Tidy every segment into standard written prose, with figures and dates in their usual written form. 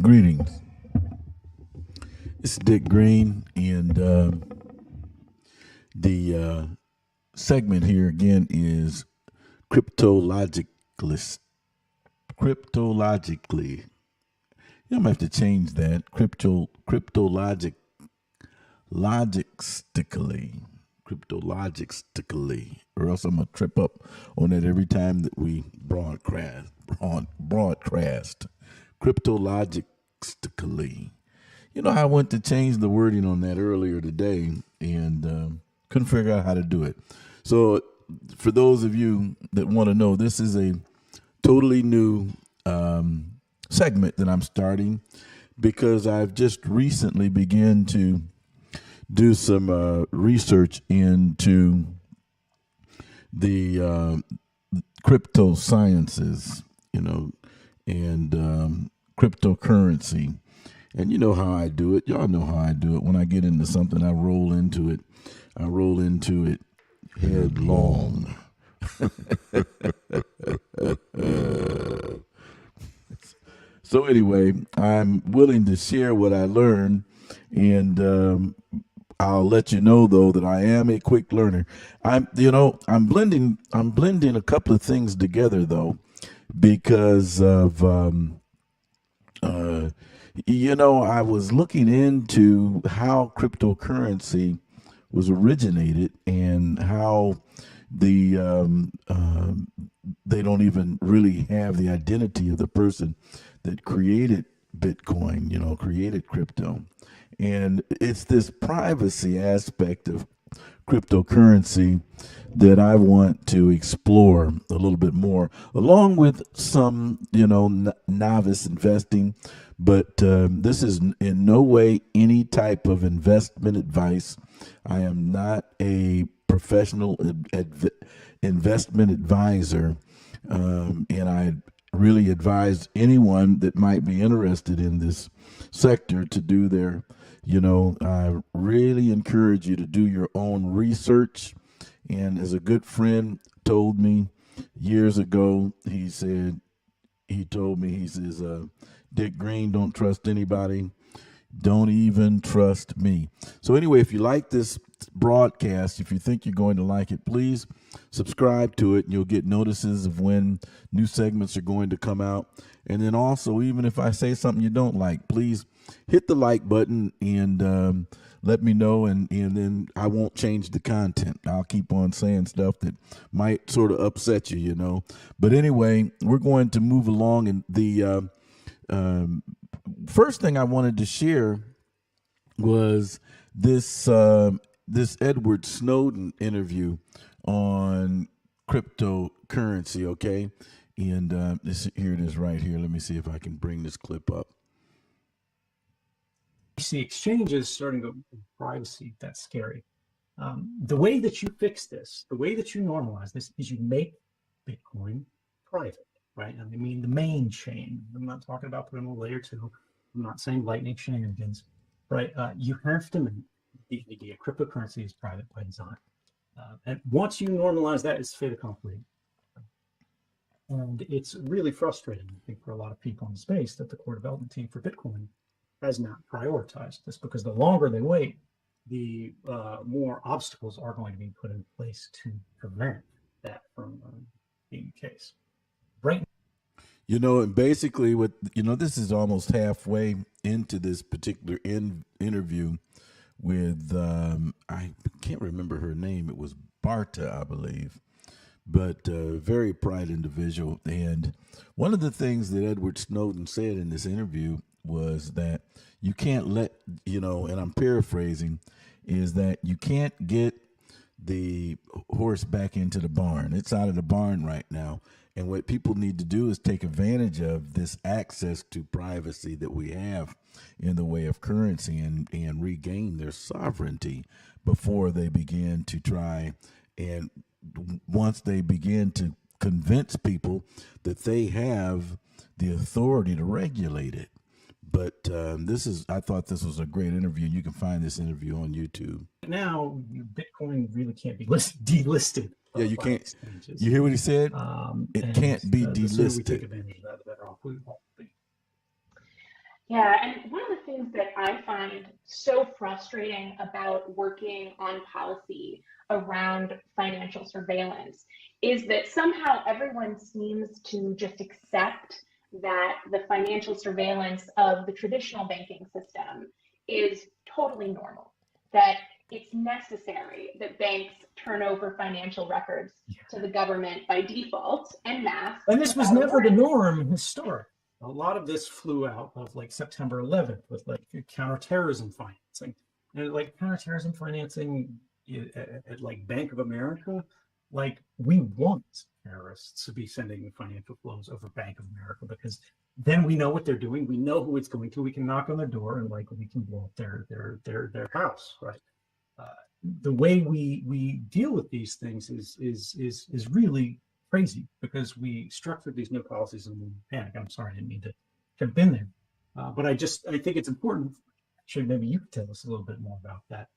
Greetings. It's Dick Green, and the segment here again is cryptologically. Cryptologically, I'm gonna have to change that. Logistically, cryptologistically, or else I'm gonna trip up on it every time that we broadcast. Cryptologistically. I went to change the wording on that earlier today and couldn't figure out how to do it. So, for those of you that want to know, this is a totally new segment that I'm starting because I've just recently begun to do some research into the crypto sciences, and cryptocurrency. And you know how I do it. Y'all know how I do it. When I get into something, I roll into it. I roll into it headlong. So anyway, I'm willing to share what I learned, and I'll let you know though that I am a quick learner. I'm blending a couple of things together though, because of I was looking into how cryptocurrency was originated and how they don't even really have the identity of the person that created Bitcoin, created crypto. And it's this privacy aspect of cryptocurrency that I want to explore a little bit more, along with some, novice investing. But this is in no way any type of investment advice. I am not a professional investment advisor, and I really advise anyone that might be interested in this sector to do their, I really encourage you to do your own research. And as a good friend told me years ago, he says, Dick Green, don't trust anybody. Don't even trust me. So anyway, if you like this broadcast, if you think you're going to like it, please subscribe to it. And you'll get notices of when new segments are going to come out. And then also, even if I say something you don't like, please hit the like button and let me know, and then I won't change the content. I'll keep on saying stuff that might sort of upset you, But anyway, we're going to move along, and the first thing I wanted to share was this Edward Snowden interview on cryptocurrency. Okay, and here it is right here. Let me see if I can bring this clip up. You see exchanges starting to go privacy. That's scary. The way that you fix this, the way that you normalize this, is you make Bitcoin private, right? I mean, the main chain. I'm not talking about putting a layer 2. I'm not saying Lightning shenanigans, right? You have to make the idea cryptocurrency is private by design. And once you normalize that, it's fait accompli. And it's really frustrating, I think, for a lot of people in the space that the core development team for Bitcoin has not prioritized this, because the longer they wait, the more obstacles are going to be put in place to prevent that from being the case. Right. And basically this is almost halfway into this particular interview with, I can't remember her name. It was Barta, I believe, but very bright individual. And one of the things that Edward Snowden said in this interview was that you can't let, and I'm paraphrasing, is that you can't get the horse back into the barn. It's out of the barn right now. And what people need to do is take advantage of this access to privacy that we have in the way of currency and regain their sovereignty before they begin to try. And once they begin to convince people that they have the authority to regulate it. But I thought this was a great interview. You can find this interview on YouTube. Now, Bitcoin really can't be delisted. Yeah, you can't. You hear what he said? It can't be delisted. The sooner we take advantage of that, the better off we will be. Yeah, and one of the things that I find so frustrating about working on policy around financial surveillance is that somehow everyone seems to just accept that the financial surveillance of the traditional banking system is totally normal, that it's necessary that banks turn over financial records to the government by default en masse And this was without a never the warrant. norm historically. A lot of this flew out of like September 11th with like counterterrorism financing, and like counterterrorism financing at like Bank of America. Like we want terrorists to be sending financial flows over Bank of America because then we know what they're doing. We know who it's going to. We can knock on their door and like we can blow up their house, right? Uh, the way we deal with these things is really crazy because we structured these new policies in the panic. I'm sorry, I didn't mean to jump in there, but I think it's important. Actually, maybe you could tell us a little bit more about that.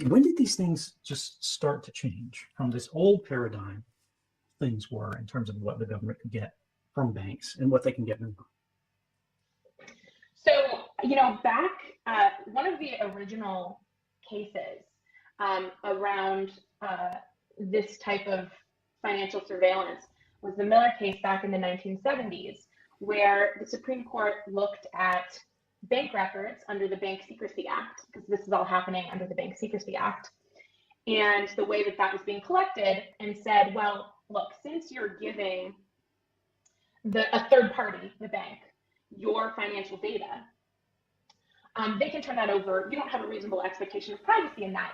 When did these things just start to change from this old paradigm things were in terms of what the government could get from banks and what they can get now? So, back one of the original cases around this type of financial surveillance was the Miller case back in the 1970s, where the Supreme Court looked at bank records under the Bank Secrecy Act, because this is all happening under the Bank Secrecy Act, and the way that that was being collected, and said, well, look, since you're giving a third party, the bank, your financial data, they can turn that over. You don't have a reasonable expectation of privacy in that.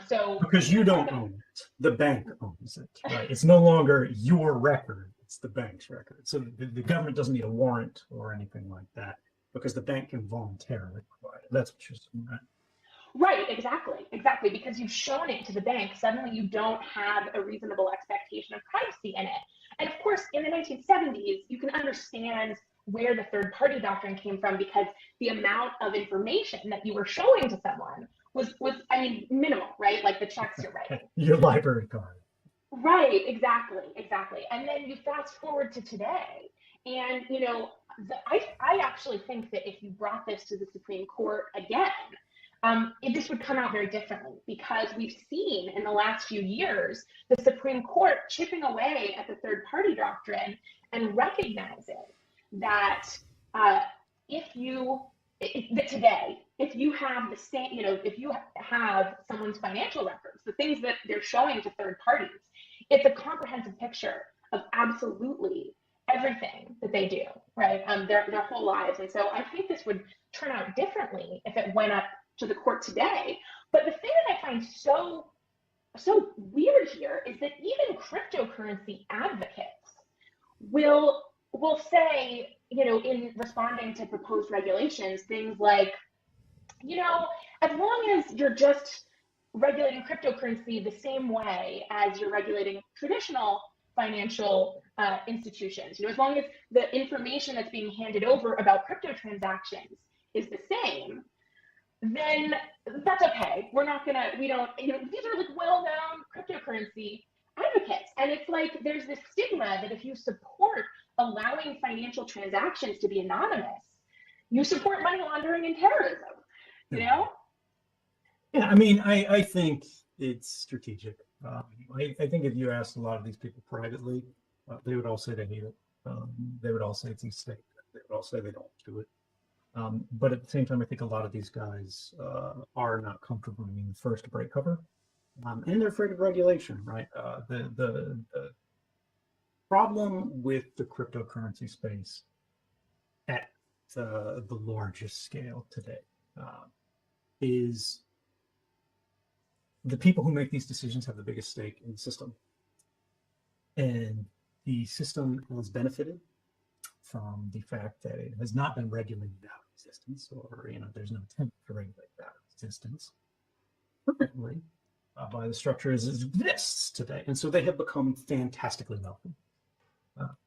So because you don't own it, the bank owns it, right? It's no longer your record; it's the bank's record. So the government doesn't need a warrant or anything like that because the bank can voluntarily provide it. That's what you're saying, right? Right, exactly. Because you've shown it to the bank, suddenly you don't have a reasonable expectation of privacy in it. And of course, in the 1970s, you can understand where the third party doctrine came from because the amount of information that you were showing to someone was minimal, right? Like the checks you're writing. Your library card. Right, exactly. And then you fast forward to today, and I actually think that if you brought this to the Supreme Court again, this would come out very differently because we've seen in the last few years the Supreme Court chipping away at the third party doctrine and recognizing that today, if you have the same, if you have someone's financial records, the things that they're showing to third parties, it's a comprehensive picture of absolutely everything that they do, right? Their whole lives. And so I think this would turn out differently if it went up to the court today. But the thing that I find so weird here is that even cryptocurrency advocates will say, in responding to proposed regulations, things like, as long as you're just regulating cryptocurrency the same way as you're regulating traditional financial institutions, as long as the information that's being handed over about crypto transactions is the same, then that's okay. We're not gonna, we don't, these are like well-known cryptocurrency advocates. And it's like there's this stigma that if you support allowing financial transactions to be anonymous, you support money laundering and terrorism, Yeah, I think it's strategic. I think if you asked a lot of these people privately, they would all say they hate it. They would all say it's a mistake. They would all say they don't do it. But at the same time, I think a lot of these guys are not comfortable being the first to break cover, and they're afraid of regulation, right? The problem with the cryptocurrency space at the largest scale today is the people who make these decisions have the biggest stake in the system, and the system has benefited from the fact that it has not been regulated out of existence, or there's no attempt to regulate it out of existence currently by the structure as it exists today. And so they have become fantastically wealthy.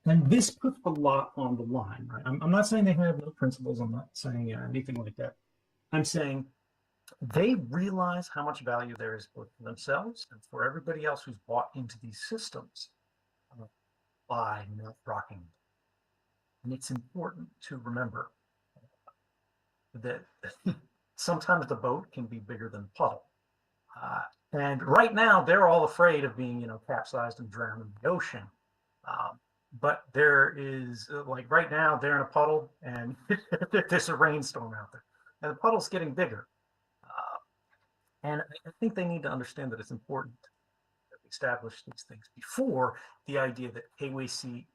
And this puts a lot on the line, right? I'm not saying they have no principles. I'm not saying anything like that. I'm saying they realize how much value there is both for themselves and for everybody else who's bought into these systems by not rocking them. And it's important to remember that sometimes the boat can be bigger than the puddle. And right now, they're all afraid of being, capsized and drowned in the ocean. But there is, like right now, they're in a puddle and there's a rainstorm out there. And the puddle's getting bigger. And I think they need to understand that it's important that we establish these things before the idea that KYC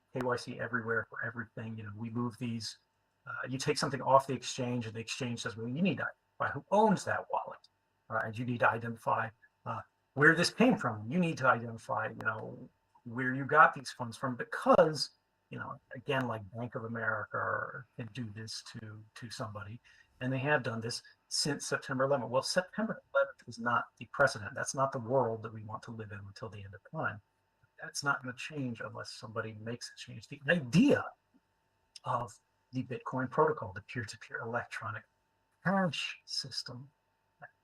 everywhere for everything. We move these, you take something off the exchange and the exchange says, well, you need to identify who owns that wallet. And you need to identify where this came from. You need to identify, where you got these funds from, because, again, like Bank of America can do this to somebody, and they have done this since September 11th. Well, September 11th is not the precedent. That's not the world that we want to live in until the end of time. That's not going to change unless somebody makes a change. The idea of the Bitcoin protocol, the peer-to-peer electronic cash system,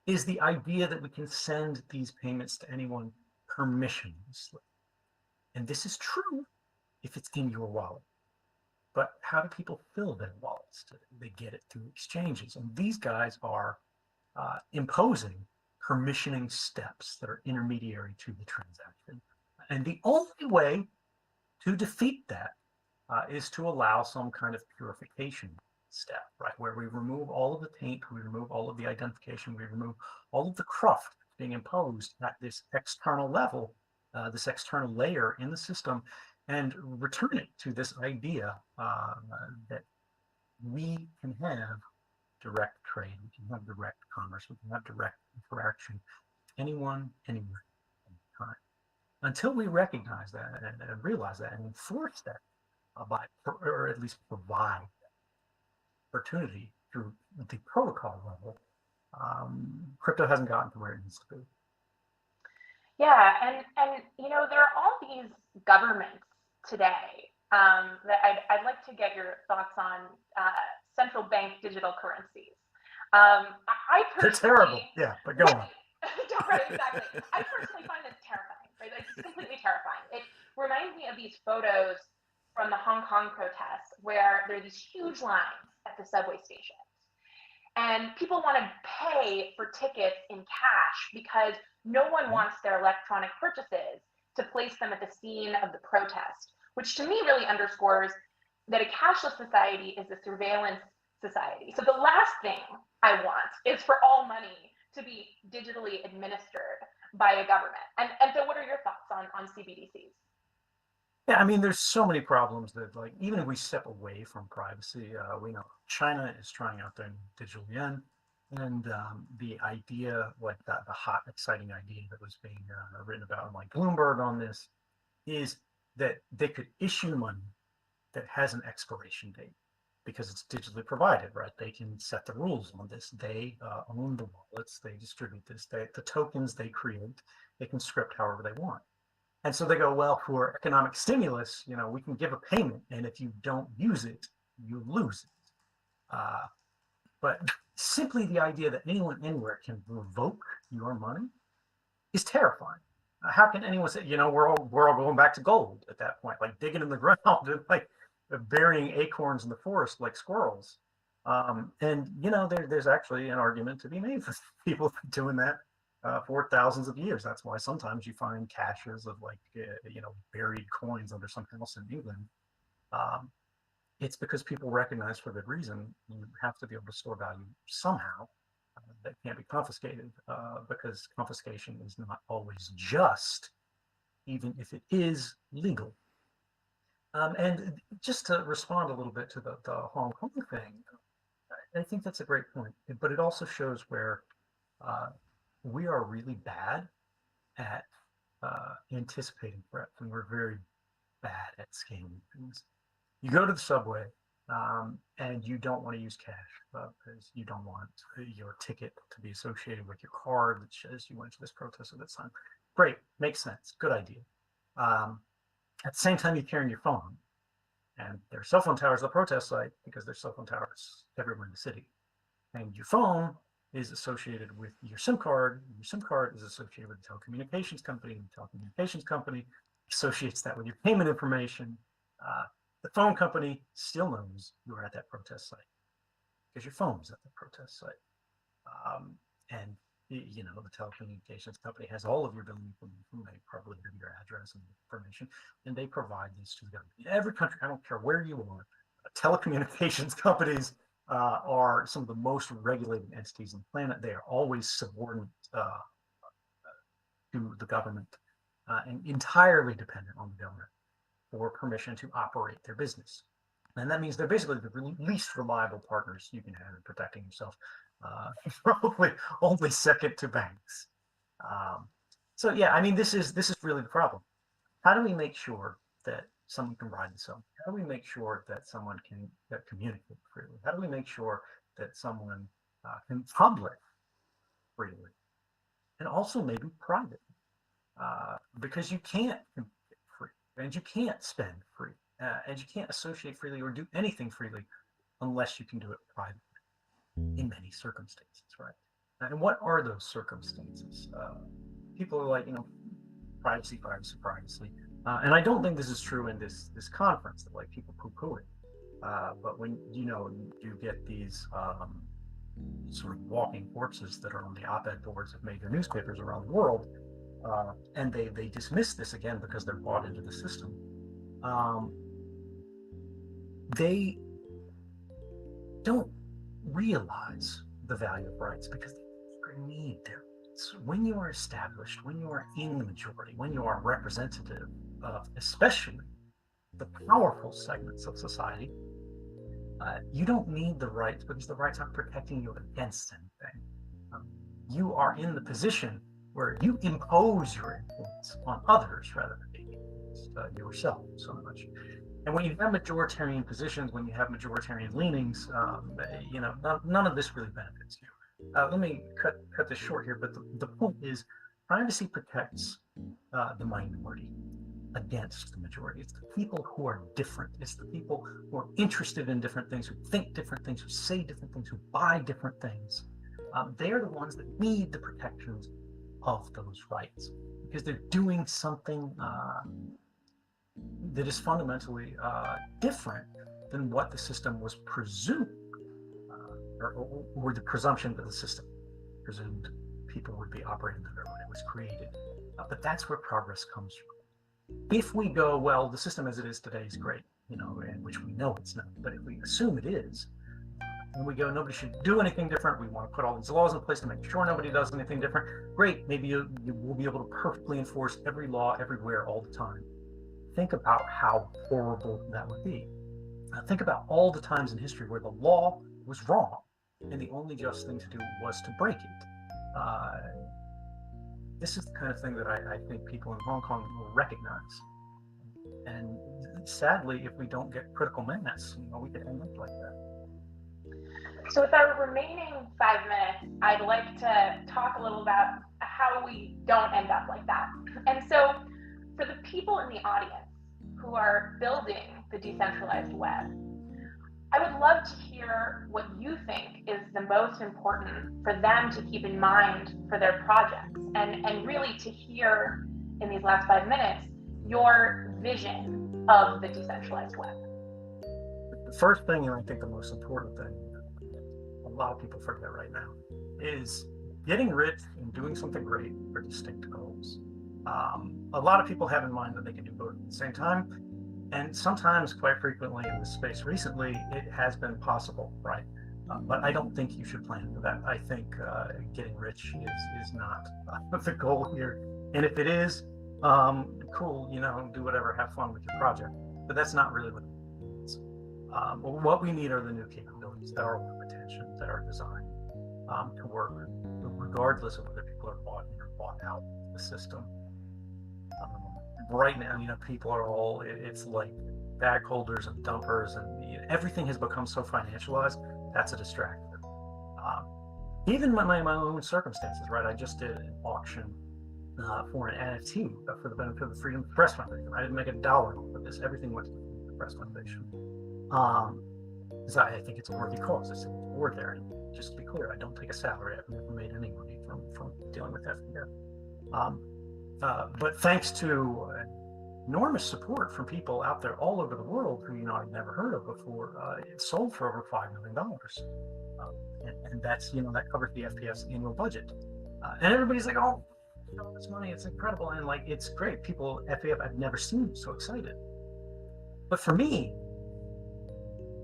is the idea that we can send these payments to anyone permissionlessly. And this is true if it's in your wallet. But how do people fill their wallets? They get it through exchanges. And these guys are imposing permissioning steps that are intermediary to the transaction. And the only way to defeat that is to allow some kind of purification step, right? Where we remove all of the taint, we remove all of the identification, we remove all of the cruft being imposed at this external level, this external layer in the system, and return it to this idea that we can have direct trade, we can have direct commerce, we can have direct interaction, anyone, anywhere, anytime. Until we recognize that and realize that and enforce that or at least provide opportunity through the protocol level, crypto hasn't gotten to where it needs to be. Yeah, and there are all these governments today that I'd like to get your thoughts on central bank digital currencies. They're terrible, yeah, but go on. Right, exactly. I personally find this terrifying, right? It's completely terrifying. It reminds me of these photos from the Hong Kong protests where there are these huge lines at the subway stations. And people want to pay for tickets in cash because no one wants their electronic purchases to place them at the scene of the protest, which to me really underscores that a cashless society is a surveillance society. So the last thing I want is for all money to be digitally administered by a government. And so what are your thoughts on CBDCs? Yeah, I mean, there's so many problems that, like, even if we step away from privacy, we know China is trying out their digital yuan, and the idea, like the hot, exciting idea that was being written about in like Bloomberg on this, is that they could issue money that has an expiration date because it's digitally provided, right? They can set the rules on this. They own the wallets. They distribute this. The tokens they create, they can script however they want. And so they go, well, for economic stimulus, we can give a payment, and if you don't use it, you lose it. But simply the idea that anyone anywhere can revoke your money is terrifying. How can anyone say, we're all going back to gold at that point, like digging in the ground and like burying acorns in the forest like squirrels? And there's actually an argument to be made for people doing that for thousands of years. That's why sometimes you find caches of like buried coins under some house in England. It's because people recognize, for good reason, you have to be able to store value somehow that can't be confiscated, because confiscation is not always just, even if it is legal. And just to respond a little bit to the Hong Kong thing, I think that's a great point, but it also shows where we are really bad at anticipating threats, and we're very bad at scaling things. You go to the subway and you don't want to use cash because you don't want your ticket to be associated with your card that says you went to this protest at this time. Great, makes sense, good idea. At the same time, you're carrying your phone, and there are cell phone towers at the protest site because there's cell phone towers everywhere in the city. And your phone is associated with your SIM card. Your SIM card is associated with the telecommunications company, and the telecommunications company associates that with your payment information. The phone company still knows you were at that protest site because your phone's at the protest site. And you know, the telecommunications company has all of your billing information. They probably have your address and information, and they provide this to the government. In every country, I don't care where you are, telecommunications companies are some of the most regulated entities on the planet. They are always subordinate to the government and entirely dependent on the government for permission to operate their business. And that means they're basically the least reliable partners you can have in protecting yourself, probably only second to banks. So yeah, I mean, this is really the problem. How do we make sure that someone can ride this on? How do we make sure that someone can communicate freely? How do we make sure that someone can publish freely and also maybe private? Because you can't communicate free, and you can't spend free, and you can't associate freely or do anything freely unless you can do it privately in many circumstances, right? And what are those circumstances? People are like, you know, privacy, privacy, privacy. And I don't think this is true in this conference, that like people poo-poo it. But when, you know, you get these sort of walking corpses that are on the op-ed boards of major newspapers around the world, and they dismiss this again because they're bought into the system. They don't realize the value of rights because they need their rights. When you are established, when you are in the majority, when you are representative of especially the powerful segments of society, you don't need the rights because the rights aren't protecting you against anything. You are in the position where you impose your influence on others rather than being yourself so much. And when you have majoritarian positions, when you have majoritarian leanings, you know, none of this really benefits you. Let me cut this short here, but the point is, privacy protects the minority against the majority. It's the people who are different. It's the people who are interested in different things, who think different things, who say different things, who buy different things. They're the ones that need the protections of those rights because they're doing something that is fundamentally different than what the system was presumed, or the presumption that the system presumed people would be operating under when it was created. But that's where progress comes from. If we go, well, the system as it is today is great, you know, and which we know it's not, but if we assume it is, and we go, nobody should do anything different, we want to put all these laws in place to make sure nobody does anything different, great, maybe you will be able to perfectly enforce every law everywhere all the time. Think about how horrible that would be. Think about all the times in history where the law was wrong and the only just thing to do was to break it. This is the kind of thing that I think people in Hong Kong will recognize. And sadly, if we don't get critical mass, you know, we could end up like that. So with our remaining 5 minutes, I'd like to talk a little about how we don't end up like that. And so for the people in the audience who are building the decentralized web, I would love to hear what you think is the most important for them to keep in mind for their projects, and really to hear in these last 5 minutes your vision of the decentralized web. The first thing, and I think the most important thing, a lot of people forget right now, is getting rich and doing something great are distinct goals. A lot of people have in mind that they can do both at the same time, and sometimes, quite frequently in this space recently, it has been possible, right? But I don't think you should plan for that. I think getting rich is not the goal here. And if it is, cool, you know, do whatever, have fun with your project. But that's not really what it is. What we need are the new capabilities that are worth attention, that are designed to work regardless of whether people are bought in or bought out of the system. Right now, you know, people are all, it's like bag holders and dumpers, and you know, everything has become so financialized. That's a distraction. Even my own circumstances, right? I just did an auction for an NFT for the benefit of the Freedom Press Foundation. I didn't make $1 off of this. Everything went to the Freedom Press Foundation. Because I think it's a worthy cause. I said it's board there. And just to be clear, I don't take a salary. I've never made any money from dealing with FDF. But thanks to enormous support from people out there all over the world who, I'd never heard of before. It sold for over $5 million. And that's, that covers the FPS annual budget. And everybody's like, oh, this money, it's incredible. And like, it's great. People, FAF, I've never seen so excited. But for me,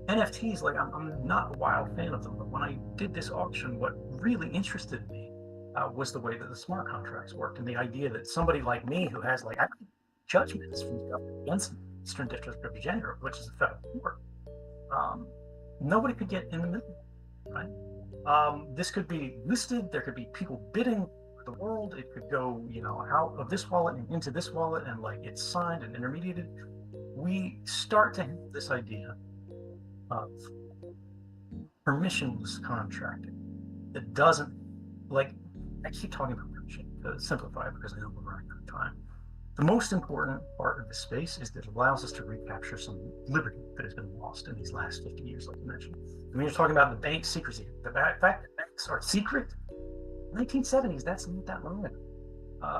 NFTs, like I'm not a wild fan of them, but when I did this auction, what really interested me was the way that the smart contracts worked, and the idea that somebody like me who has like judgments from the government against the Eastern District of Virginia, which is a federal court, nobody could get in the middle, right? This could be listed. There could be people bidding for the world. It could go, out of this wallet and into this wallet, and like it's signed and intermediated. We start to have this idea of permissionless contracting that doesn't, like, I keep talking about permission to simplify it because I know we're running out of time. The most important part of the space is that it allows us to recapture some liberty that has been lost in these last 50 years, like you mentioned. I mean, you're talking about the bank secrecy. The fact that banks are secret, 1970s, that's not that long ago.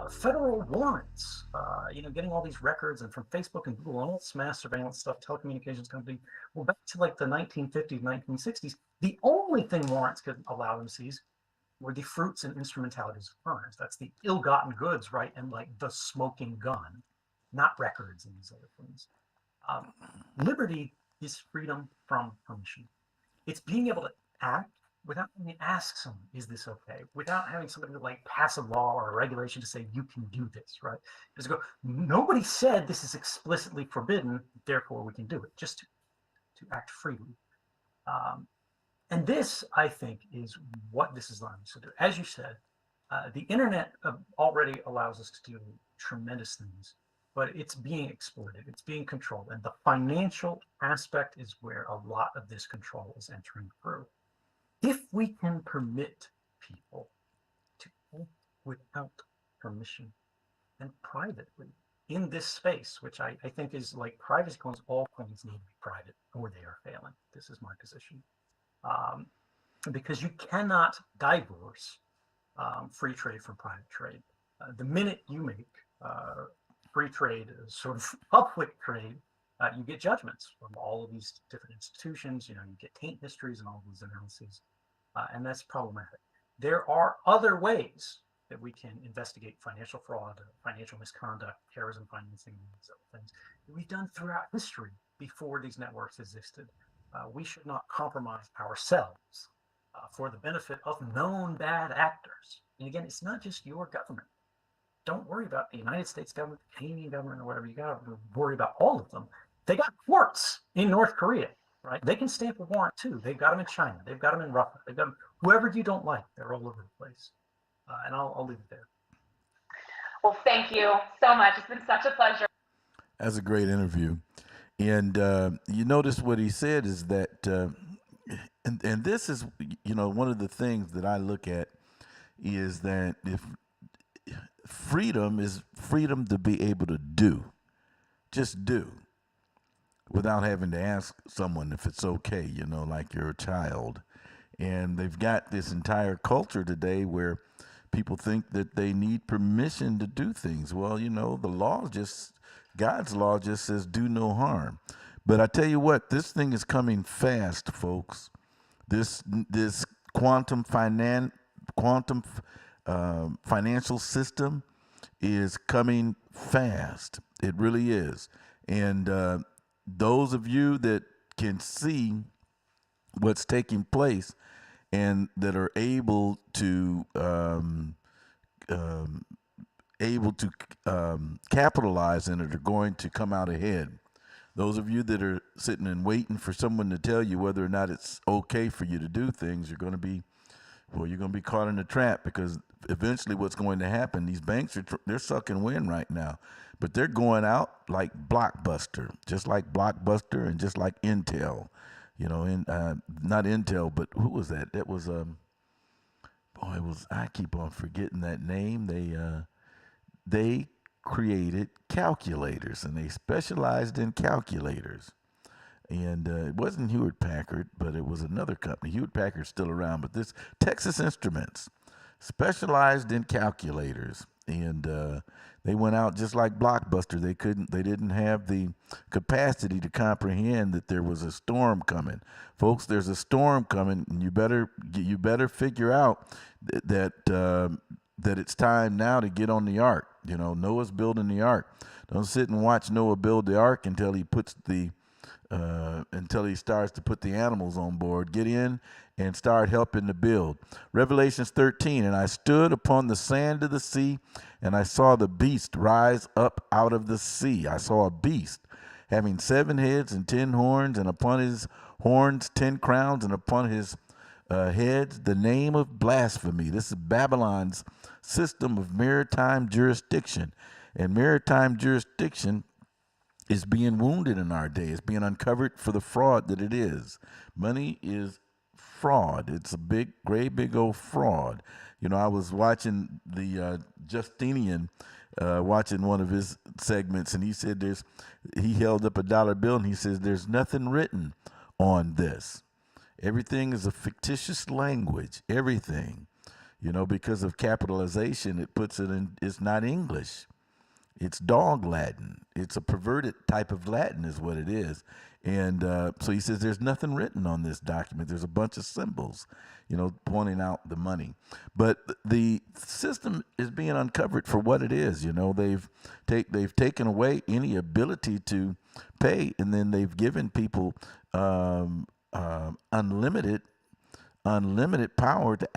Federal warrants, getting all these records and from Facebook and Google, all this mass surveillance stuff, telecommunications company, well, back to like the 1950s, 1960s, the only thing warrants could allow them to seize were the fruits and instrumentalities of crimes. That's the ill-gotten goods, right? And like the smoking gun, not records and these other things. Liberty is freedom from permission. It's being able to act without having to ask someone, is this okay? Without having somebody like pass a law or a regulation to say, you can do this, right? Just go, nobody said this is explicitly forbidden, therefore we can do it, just to act freely. And this, I think, is what this is allowing us to do. As you said, the internet already allows us to do tremendous things, but it's being exploited, it's being controlled, and the financial aspect is where a lot of this control is entering through. If we can permit people to act without permission and privately in this space, which I think is like privacy coins, all coins need to be private or they are failing. This is my position. Because you cannot divorce free trade from private trade. The minute you make free trade sort of public trade, you get judgments from all of these different institutions. You get taint histories and all these analyses. And that's problematic. There are other ways that we can investigate financial fraud, financial misconduct, terrorism financing, and these other things that we've done throughout history before these networks existed. We should not compromise ourselves for the benefit of known bad actors. And again, it's not just your government. Don't worry about the United States government, the Canadian government, or whatever. You got to worry about all of them. They got courts in North Korea. Right? They can stamp a warrant too. They've got them in China. They've got them in Russia. They've got them, whoever you don't like, they're all over the place. And I'll leave it there. Well, thank you so much. It's been such a pleasure. That's a great interview. And you notice what he said is that, and this is, one of the things that I look at is that if freedom is freedom to be able to do, just do, without having to ask someone if it's okay, like you're a child. And they've got this entire culture today where people think that they need permission to do things. Well, the law God's law just says do no harm. But I tell you what, this thing is coming fast, folks. This quantum financial system is coming fast. It really is. And those of you that can see what's taking place and that are able to capitalize in it are going to come out ahead. Those of you that are sitting and waiting for someone to tell you whether or not it's okay for you to do things, you're going to be caught in a trap, because eventually what's going to happen, these banks they're sucking wind right now. But they're going out like Blockbuster, just like Blockbuster and just like Intel, not Intel, but who was that? That was, I keep on forgetting that name. They created calculators, and they specialized in calculators. And it wasn't Hewlett Packard, but it was another company. Hewlett Packard's still around, but this Texas Instruments specialized in calculators. and they went out just like Blockbuster. They didn't have the capacity to comprehend that there was a storm coming. Folks, there's a storm coming, and you better figure out that it's time now to get on the ark. You know, Noah's building the ark. Don't sit and watch Noah build the ark until he starts to put the animals on board. Get in and start helping to build. Revelations 13, and I stood upon the sand of the sea, and I saw the beast rise up out of the sea. I saw a beast having 7 heads and 10 horns, and upon his horns 10 crowns, and upon his heads the name of blasphemy. This is Babylon's system of maritime jurisdiction. And maritime jurisdiction is being wounded in our day. It's being uncovered for the fraud that it is. Money is fraud. It's a big old fraud. You know, I was watching the Justinian, watching one of his segments, and he said he held up a dollar bill and he says, there's nothing written on this. Everything is a fictitious language. Everything, you know, because of capitalization, it puts it in, it's not English. It's dog Latin. It's a perverted type of Latin is what it is. And so he says there's nothing written on this document. There's a bunch of symbols, you know, pointing out the money. But the system is being uncovered for what it is. You know, they've taken away any ability to pay, and then they've given people unlimited power to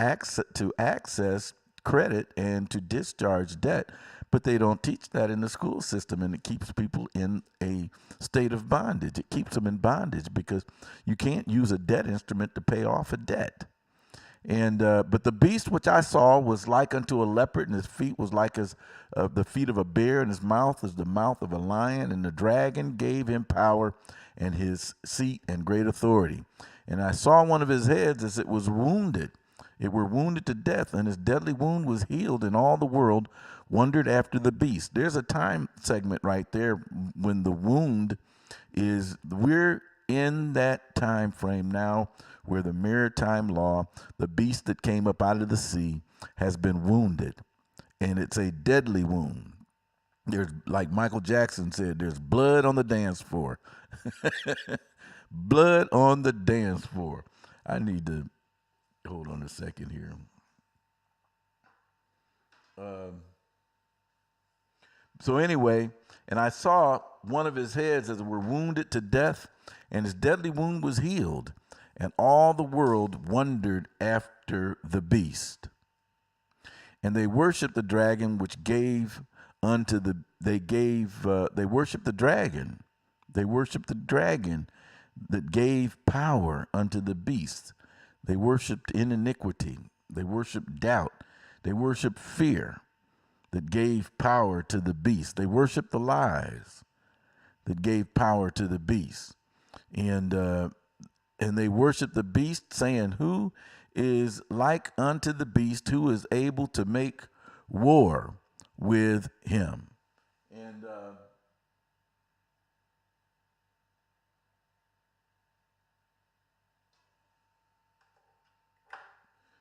access credit and to discharge debt. But they don't teach that in the school system, and it keeps people in a state of bondage. It keeps them in bondage because you can't use a debt instrument to pay off a debt. And but the beast which I saw was like unto a leopard, and his feet was like as the feet of a bear, and his mouth is the mouth of a lion. And the dragon gave him power and his seat and great authority. And I saw one of his heads as it was wounded. It were wounded to death, and his deadly wound was healed, and all the world wondered after the beast. There's a time segment right there when the wound is, we're in that time frame now where the maritime law, the beast that came up out of the sea, has been wounded, and it's a deadly wound. There's, like Michael Jackson said, there's blood on the dance floor. Blood on the dance floor. I need to hold on a second here. So anyway, and I saw one of his heads as it were wounded to death, and his deadly wound was healed, and all the world wondered after the beast. And they worshiped the dragon, which gave unto the, they worshiped the dragon. They worshiped the dragon that gave power unto the beast. They worshiped in iniquity. They worshiped doubt. They worshiped fear that gave power to the beast. They worshiped the lies that gave power to the beast. And they worshiped the beast, saying, who is like unto the beast, who is able to make war with him? And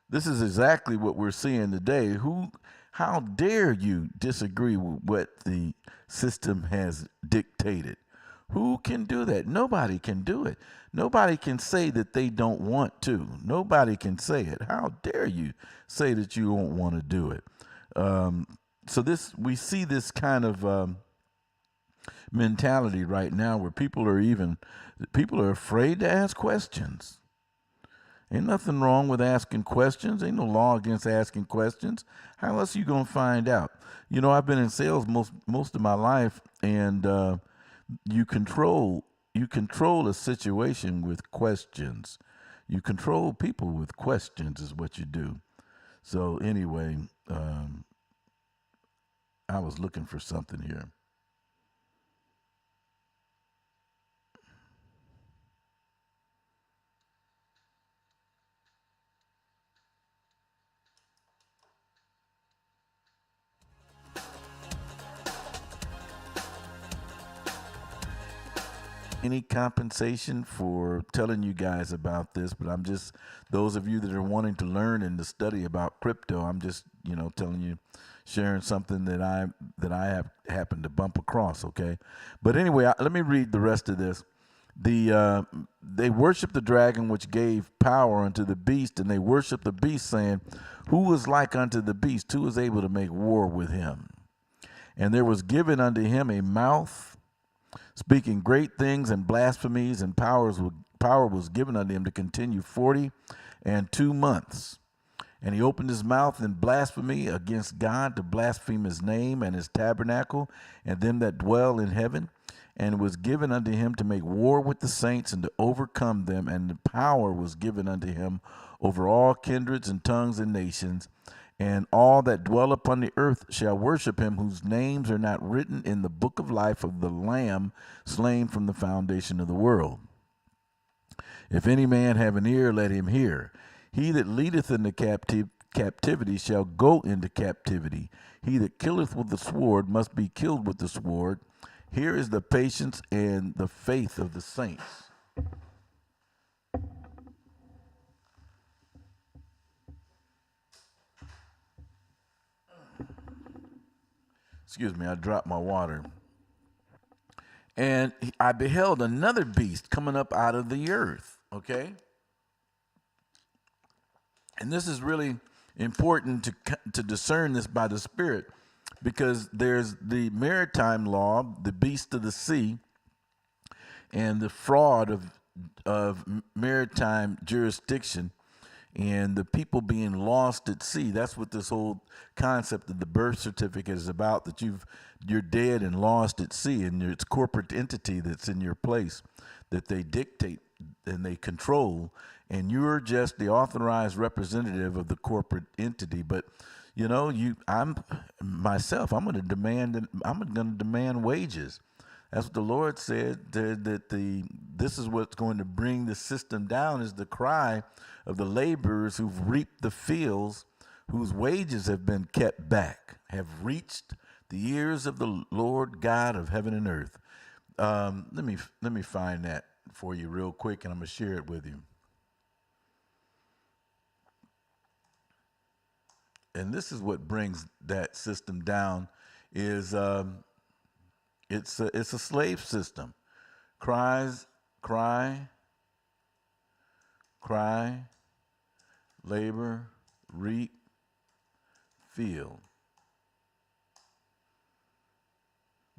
this is exactly what we're seeing today. How dare you disagree with what the system has dictated? Who can do that? Nobody can do it. Nobody can say that they don't want to. Nobody can say it. How dare you say that you don't want to do it? So we see this kind of mentality right now where people are afraid to ask questions. Ain't nothing wrong with asking questions. Ain't no law against asking questions. How else are you gonna find out? You know, I've been in sales most of my life, and you control a situation with questions. You control people with questions is what you do. So anyway, I was looking for something here. any compensation for telling you guys about this, but I'm just, those of you that are wanting to learn and to study about crypto, I'm just, telling you, sharing something that I have happened to bump across. Okay. But anyway, let me read the rest of this. They worship the dragon which gave power unto the beast, and they worship the beast, saying, who is like unto the beast? Who is able to make war with him? And there was given unto him a mouth, speaking great things and blasphemies, and power was given unto him to continue 42 months. And he opened his mouth in blasphemy against God, to blaspheme his name and his tabernacle and them that dwell in heaven. And it was given unto him to make war with the saints and to overcome them. And the power was given unto him over all kindreds and tongues and nations. And all that dwell upon the earth shall worship him, whose names are not written in the book of life of the Lamb slain from the foundation of the world. If any man have an ear, let him hear. He that leadeth into captivity shall go into captivity. He that killeth with the sword must be killed with the sword. Here is the patience and the faith of the saints. Excuse me, I dropped my water. And I beheld another beast coming up out of the earth. Okay? And this is really important to discern this by the Spirit, because there's the maritime law, the beast of the sea, and the fraud of maritime jurisdiction, and the people being lost at sea. That's what this whole concept of the birth certificate is about, that you're dead and lost at sea, and it's corporate entity that's in your place that they dictate and they control, and you're just the authorized representative of the corporate entity. But I'm going to demand wages. That's what the Lord said, that this is what's going to bring the system down, is the cry of the laborers who've reaped the fields, whose wages have been kept back, have reached the ears of the Lord God of heaven and earth. Let me find that for you real quick, and I'm going to share it with you. And this is what brings that system down, is it's a slave system. Cry, labor, reap, field.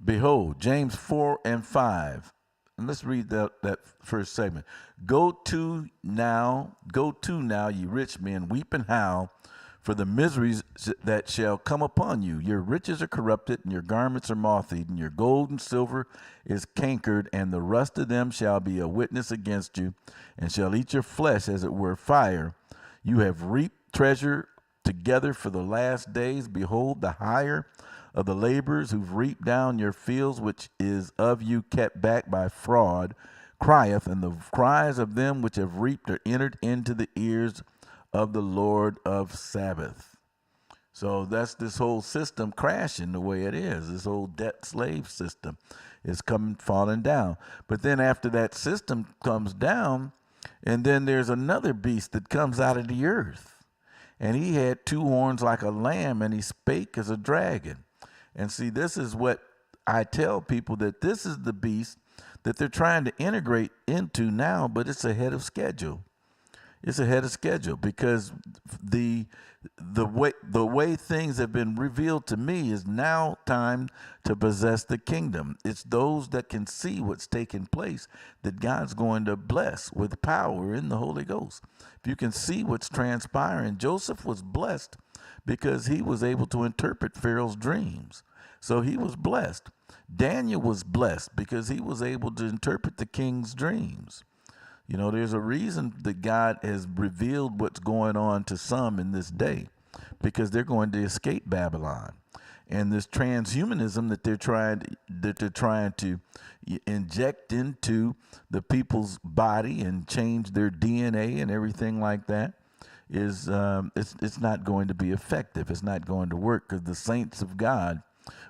Behold, James 4:5. And let's read that first segment. Go to now, ye rich men, weep and howl for the miseries that shall come upon you. Your riches are corrupted, and your garments are moth-eaten. Your gold and silver is cankered, and the rust of them shall be a witness against you, and shall eat your flesh as it were fire. You have reaped treasure together for the last days. Behold, the hire of the laborers who've reaped down your fields, which is of you kept back by fraud, crieth, and the cries of them which have reaped are entered into the ears of the Lord of Sabbath. So that's this whole system crashing the way it is. This whole debt slave system is falling down. But then after that system comes down, and then there's another beast that comes out of the earth. And he had two horns like a lamb, and he spake as a dragon. And see, this is what I tell people, that this is the beast that they're trying to integrate into now, but it's ahead of schedule. It's ahead of schedule, because the way things have been revealed to me is now time to possess the kingdom. It's those that can see what's taking place that God's going to bless with power in the Holy Ghost. If you can see what's transpiring, Joseph was blessed because he was able to interpret Pharaoh's dreams. So he was blessed. Daniel was blessed because he was able to interpret the king's dreams. There's a reason that God has revealed what's going on to some in this day, because they're going to escape Babylon. And this transhumanism that they're trying to inject into the people's body and change their DNA and everything like that is it's not going to be effective. It's not going to work, because the saints of God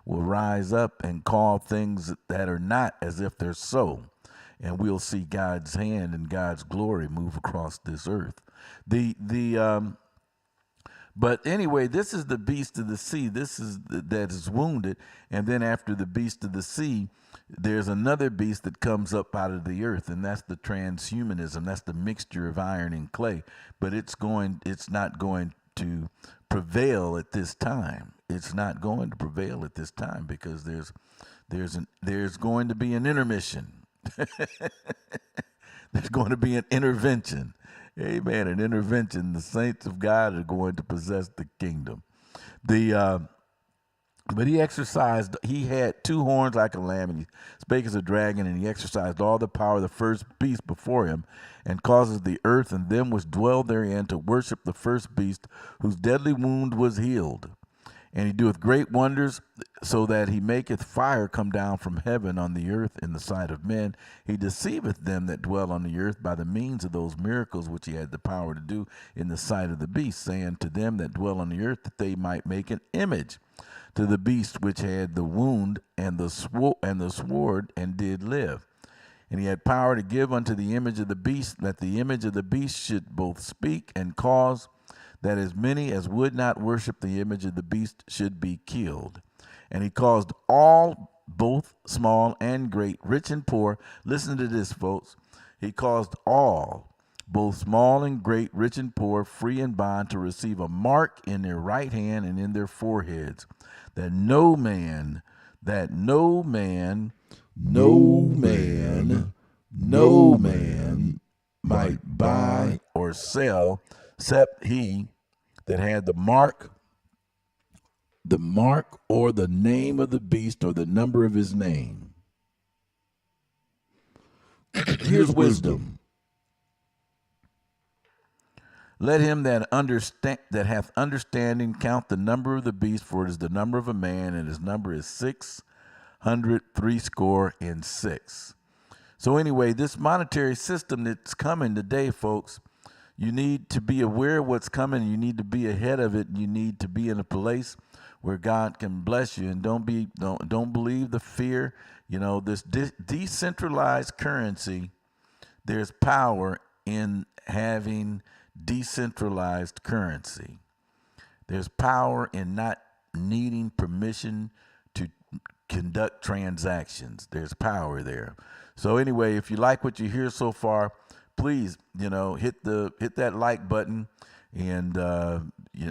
will rise up and call things that are not as if they're so. and we'll see God's hand and God's glory move across this earth. But anyway, this is the beast of the sea. This is that is wounded, and then after the beast of the sea, there's another beast that comes up out of the earth, and that's the transhumanism. That's the mixture of iron and clay. But it's not going to prevail at this time. It's not going to prevail at this time because there's going to be an intermission. There's going to be an intervention. Amen. An intervention. The saints of God are going to possess the kingdom. But he had two horns like a lamb, and he spake as a dragon, and he exercised all the power of the first beast before him, and causes the earth and them which dwell therein to worship the first beast, whose deadly wound was healed. And he doeth great wonders, so that he maketh fire come down from heaven on the earth in the sight of men. He deceiveth them that dwell on the earth by the means of those miracles which he had the power to do in the sight of the beast, saying to them that dwell on the earth that they might make an image to the beast which had the wound and the sword and did live. And he had power to give unto the image of the beast, that the image of the beast should both speak and cause that as many as would not worship the image of the beast should be killed. And he caused all, both small and great, rich and poor, listen to this, folks, he caused all, both small and great, rich and poor, free and bond, to receive a mark in their right hand and in their foreheads, that no man might buy or sell, except he that had the mark or the name of the beast or the number of his name. Here's wisdom. Let him that hath understanding count the number of the beast, for it is the number of a man, and his number is 666. So anyway, this monetary system that's coming today, folks, you need to be aware of what's coming. You need to be ahead of it. You need to be in a place where God can bless you, and don't believe the fear. You know, this decentralized currency, there's power in having decentralized currency. There's power in not needing permission to conduct transactions. There's power there. So anyway, if you like what you hear so far, please, hit that like button and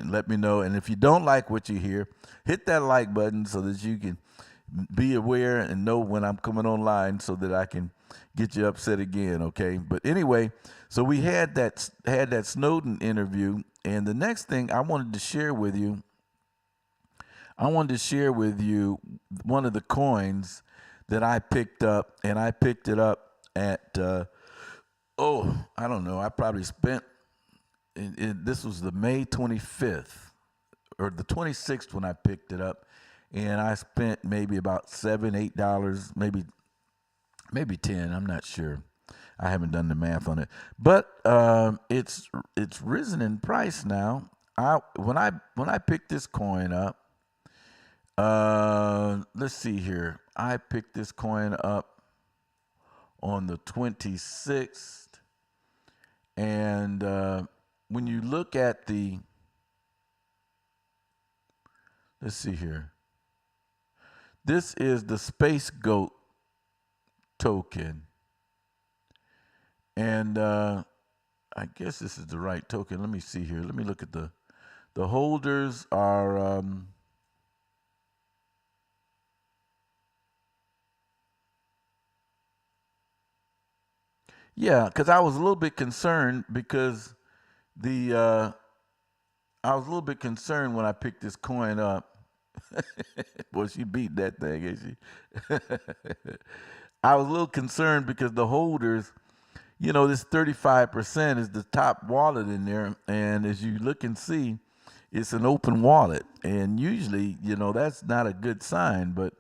let me know. And if you don't like what you hear, hit that like button so that you can be aware and know when I'm coming online, so that I can get you upset again. Okay. But anyway, so we had that Snowden interview, and the next thing I wanted to share with you one of the coins that I picked up, and I picked it up at I don't know. I probably spent, this was the May 25th or the 26th when I picked it up, and I spent maybe about $7, $8, maybe 10. I'm not sure. I haven't done the math on it, but it's risen in price now. When I picked this coin up, let's see here. I picked this coin up on the 26th, and when you look at let's see here. This is the SPACEGOAT token. And I guess this is the right token. Let me see here. Let me look at the holders are yeah, because I was a little bit concerned because I was a little bit concerned when I picked this coin up. Boy, she beat that thing, ain't she? I was a little concerned because the holders, this 35% is the top wallet in there. And as you look and see, it's an open wallet. And usually, that's not a good sign. But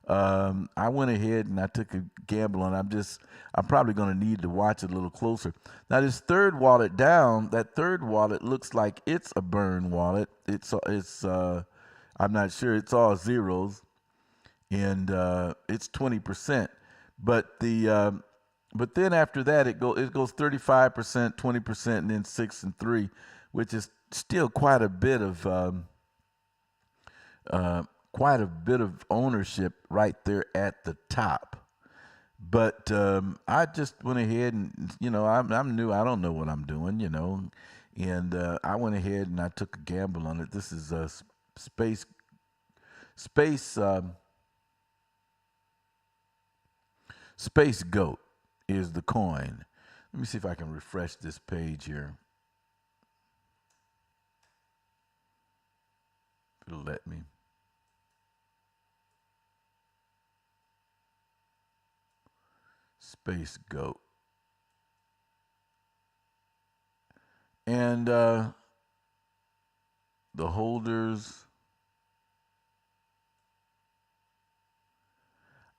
I went ahead and I took a gamble, and I'm probably going to need to watch it a little closer. Now, this third wallet down, that third wallet looks like it's a burn wallet. It's I'm not sure. It's all zeros, and it's 20%. But the but then after that, it goes 35%, 20%, and then 6 and 3, which is still quite a bit of ownership right there at the top. But I just went ahead and, I'm new. I don't know what I'm doing, and I went ahead and I took a gamble on it. This is a space SPACEGOAT is the coin. Let me see if I can refresh this page here. It'll let me. SPACEGOAT. And the holders,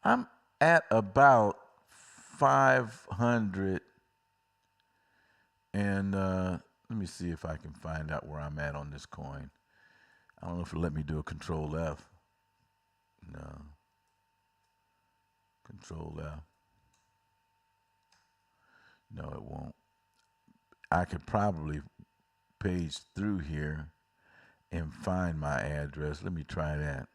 I'm at about 500. And let me see if I can find out where I'm at on this coin. I don't know if it'll let me do a Control F. No. Control F. No, it won't. I could probably page through here and find my address. Let me try that.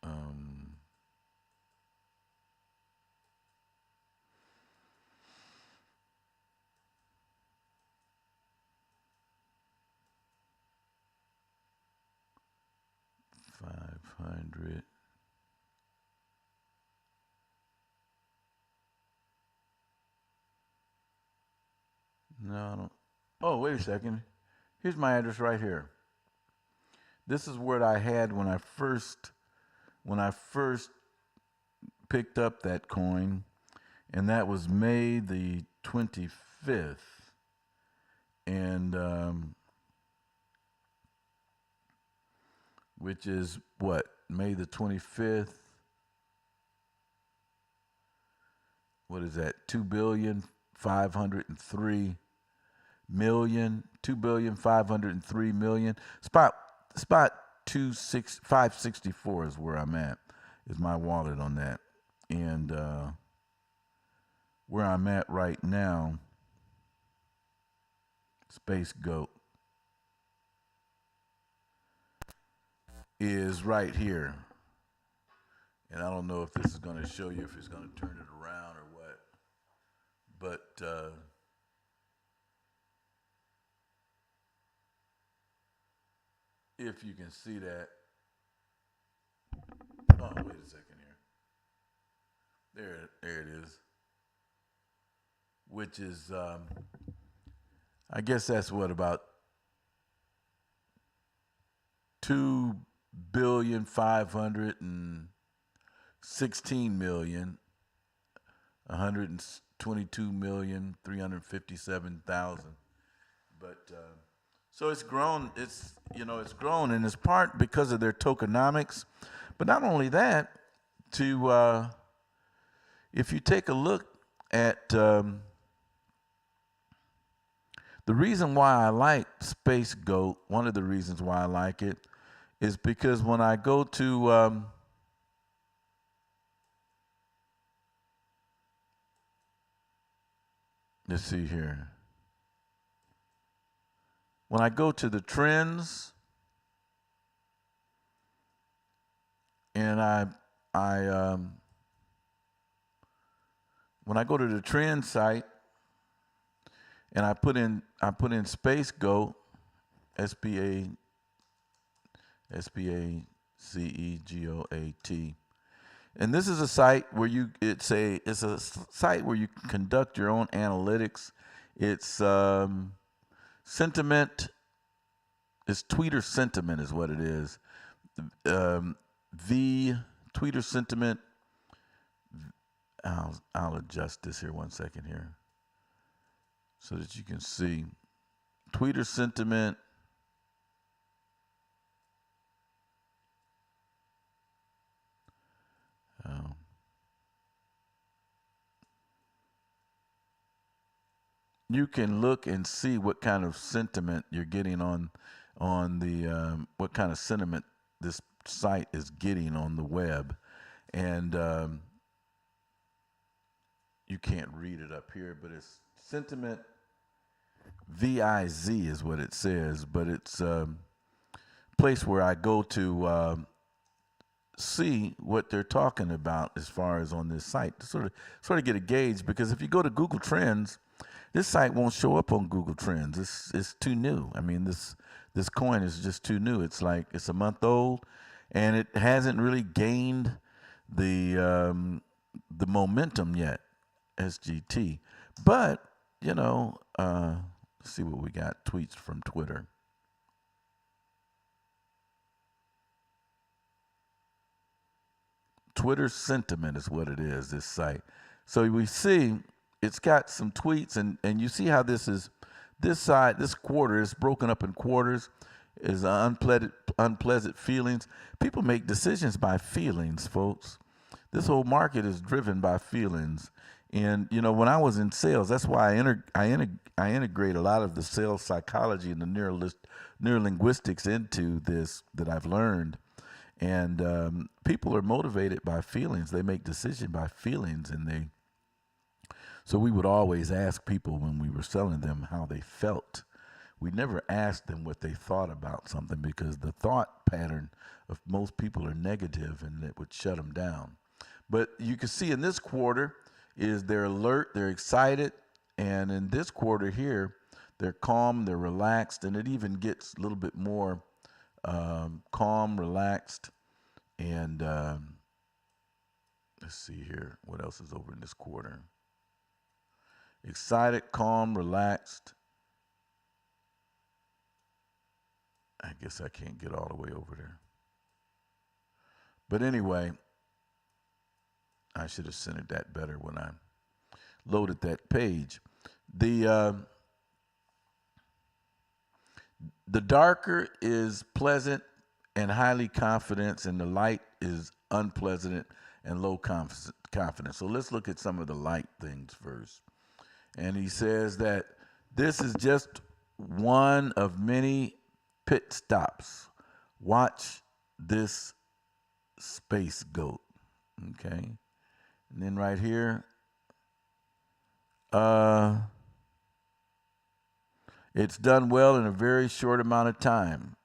Um, 500. No, I don't. Oh, wait a second. Here's my address right here. This is what I had when I first picked up that coin, and that was May the 25th. And which is what? May the 25th. What is that? 2,503,000,000. 2,503,000,000. Spot 564 is where I'm at. Is my wallet on that. And where I'm at right now, SPACEGOAT, is right here. And I don't know if this is going to show you, if it's going to turn it around or what. But if you can see that. Oh, wait a second here. There it is. Which is, I guess that's what, about 2,516,122,357,000. But so it's grown. It's grown, and it's part because of their tokenomics. But not only that, if you take a look at the reason why I like SPACEGOAT, one of the reasons why I like it, is because when I go to let's see here. When I go to the trends, and when I go to the trend site, and I put in SPACEGOAT, SPACEGOAT, and this is a site where it's a site where you can conduct your own analytics. It's sentiment. It's Tweeter sentiment is what it is. The Tweeter sentiment. I'll adjust this here 1 second here, so that you can see Tweeter sentiment. You can look and see what kind of sentiment you're getting on on the what kind of sentiment this site is getting on the web, and you can't read it up here, but it's sentiment VIZ is what it says, but it's a place where I go to see what they're talking about as far as on this site to sort of get a gauge, because if you go to Google Trends, this site won't show up on Google Trends. It's too new. I mean, this coin is just too new. It's like it's a month old, and it hasn't really gained the momentum yet, SGT. But let's see what we got. Tweets from Twitter. Twitter sentiment is what it is, this site. So we see it's got some tweets, and you see how this quarter is broken up in quarters, is unpleasant feelings. People make decisions by feelings, folks. This whole market is driven by feelings. And, when I was in sales, that's why I integrate a lot of the sales psychology and the neurolinguistics into this that I've learned. And people are motivated by feelings. They make decisions by feelings, so we would always ask people when we were selling them how they felt. We never asked them what they thought about something, because the thought pattern of most people are negative, and it would shut them down. But you can see in this quarter is they're alert, they're excited, and in this quarter here, they're calm, they're relaxed, and it even gets a little bit more calm, relaxed, and let's see here. What else is over in this quarter? Excited, calm, relaxed. I guess I can't get all the way over there. But anyway, I should have centered that better when I loaded that page. The darker is pleasant and highly confident, and the light is unpleasant and low confidence. So let's look at some of the light things first. And he says that this is just one of many pit stops. Watch this SPACEGOAT. Okay. And then right here, it's done well in a very short amount of time.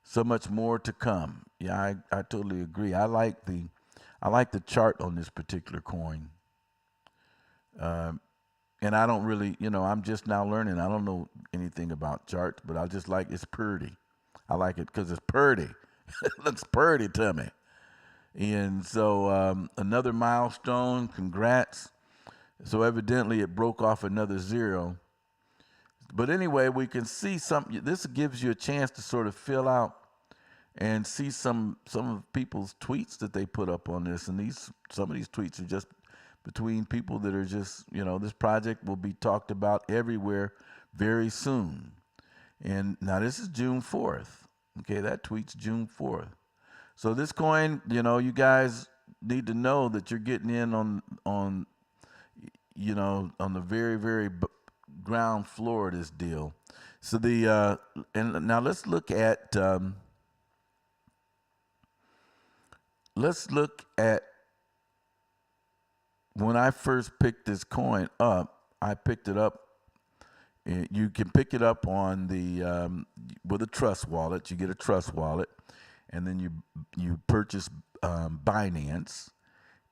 So much more to come. Yeah, I totally agree. I like the chart on this particular coin. And I don't really, I'm just now learning. I don't know anything about charts, but I just like it's pretty. I like it because it's pretty. It looks pretty to me. And so another milestone. Congrats. So evidently it broke off another zero. But anyway, we can see something. This gives you a chance to sort of fill out and see some of people's tweets that they put up on this. And some of these tweets are just between people that are just, this project will be talked about everywhere very soon. And now this is June 4th. Okay, that tweet's June 4th. So this coin, you guys need to know that you're getting in on the very, very ground floor of this deal. So and now let's look at when I first picked this coin up. I picked it up. You can pick it up on the with a trust wallet. You get a trust wallet, and then you purchase Binance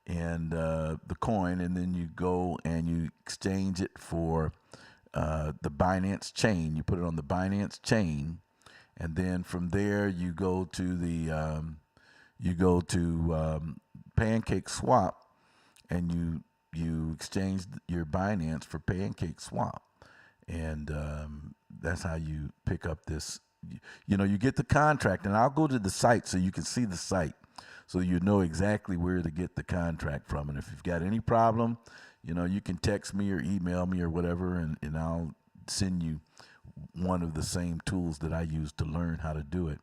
and the coin, and then you go and you exchange it for the Binance chain. You put it on the Binance chain, and then from there you go to Pancake Swap, and you exchange your Binance for Pancake Swap, and that's how you pick up this. You get the contract, and I'll go to the site so you can see the site, so you know exactly where to get the contract from. And if you've got any problem, you can text me or email me or whatever, and I'll send you one of the same tools that I use to learn how to do it.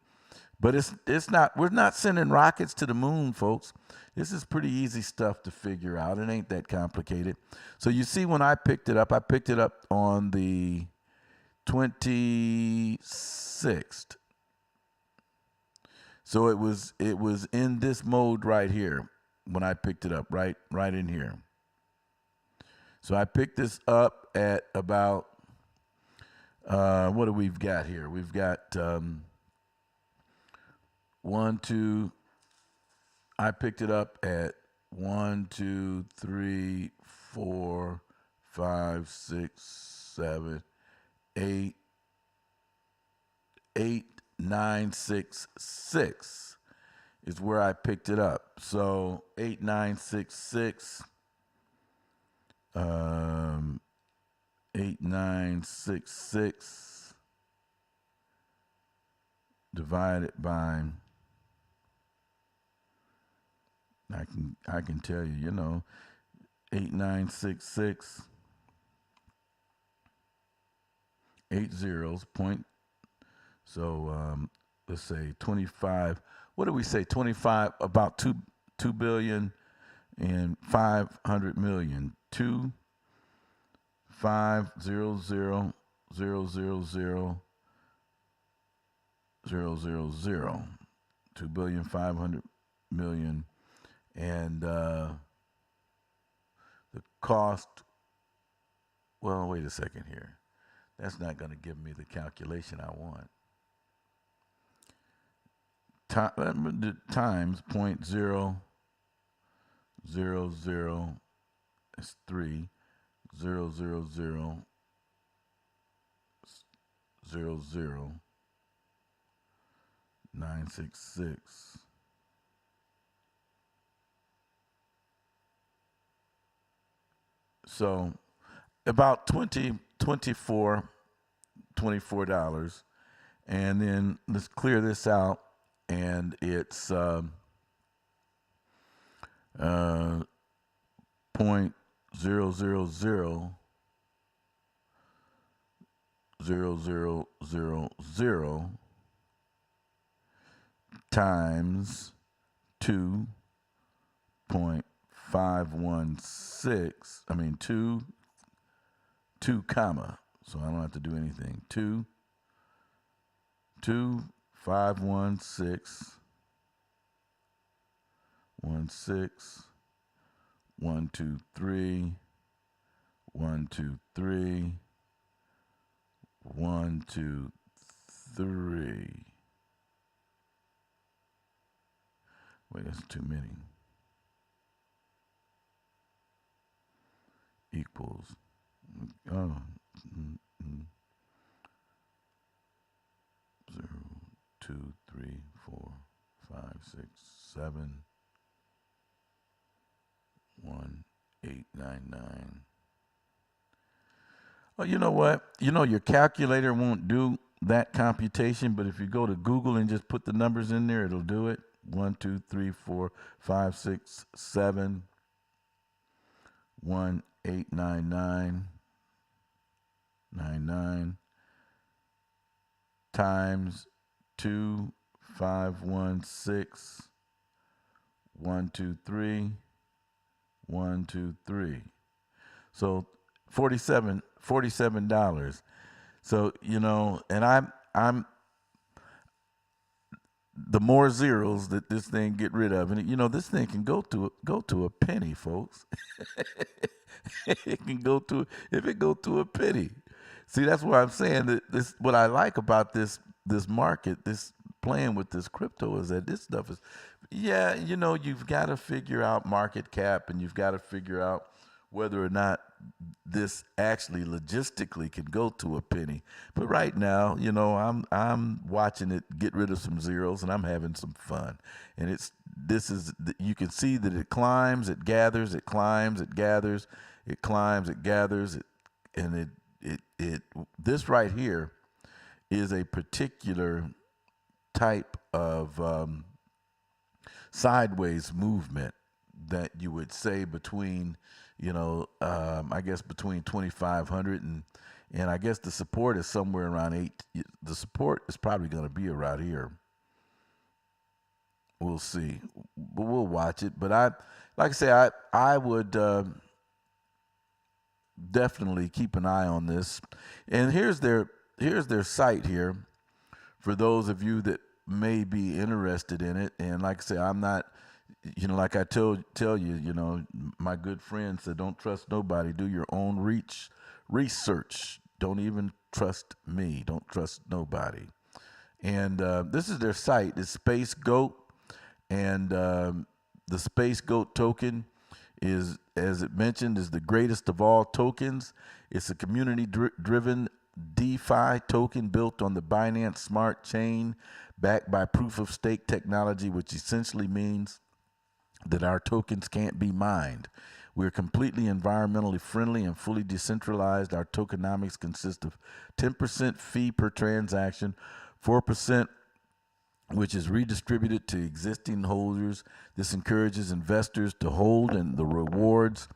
But we're not sending rockets to the moon, folks. This is pretty easy stuff to figure out. It ain't that complicated. So you see, when I picked it up on the 26th. So it was in this mode right here when I picked it up, right in here. So I picked this up at about what do we've got here? We've got 1, 2. I picked it up at 1, 2, 3, 4, 5, 6, 7, 8, 8, 9, 6, 6 is where I picked it up. So 8, 9, 6, 6. 8, 9, 6, 6 divided by, I can tell you, 8, 9, 6, 6, 8 zeros point. So let's say 25. What do we say? 25, about 2 billion and 500 million. 2 5 0 0 0 0 0 0 0 0. 2 billion 500 million. And the cost, well, wait a second here. That's not going to give me the calculation I want. Times 0.000 is 3, 0 0 0 0 0 966. So about $24. And then let's clear this out, and it's point 0 0 0 0 0 0 0 times 2.516. I mean 2 comma. So I don't have to do anything. 2 5 1 6 1 6 1 2 3 1 2 3 1 2 3. Wait, that's too many. Equals. Oh. 0, 2, 3, 4, 5, 6, 7, 1, 8, 9, 9. Oh, you know what? Your calculator won't do that computation, but if you go to Google and just put the numbers in there, it'll do it. 1, 2, 3, 4, 5, 6, 7, 1, 8, 9, 9, 9, 9 times 2, 5, 1, 6, 1, 2, 3, 1, 2, 3. So $47. So, and I'm the more zeros that this thing get rid of, and this thing can go to a penny, folks. It can go to, if it go to a penny. See, that's why I'm saying that this, what I like about this market, this playing with this crypto, is that this stuff is, you've got to figure out market cap, and you've got to figure out whether or not this actually logistically can go to a penny. But right now, I'm watching it get rid of some zeros, and I'm having some fun. And you can see that it climbs, it gathers, it climbs, it gathers, it climbs, it gathers, and this right here is a particular type of sideways movement that you would say between, I guess between 2,500 and I guess the support is somewhere around 8. The support is probably going to be around here. We'll see, but we'll watch it. But like I say, I would definitely keep an eye on this. And here's their site here for those of you that may be interested in it. And like I say, I'm not, like I tell you, my good friend said, don't trust nobody. Do your own research. Don't even trust me. Don't trust nobody. And this is their site. It's SPACEGOAT. And the SPACEGOAT token is, as it mentioned, is the greatest of all tokens. It's a community-driven DeFi token built on the Binance Smart Chain, backed by proof-of-stake technology, which essentially means that our tokens can't be mined. We're completely environmentally friendly and fully decentralized. Our tokenomics consist of 10% fee per transaction, 4% which is redistributed to existing holders. This encourages investors to hold, and the rewards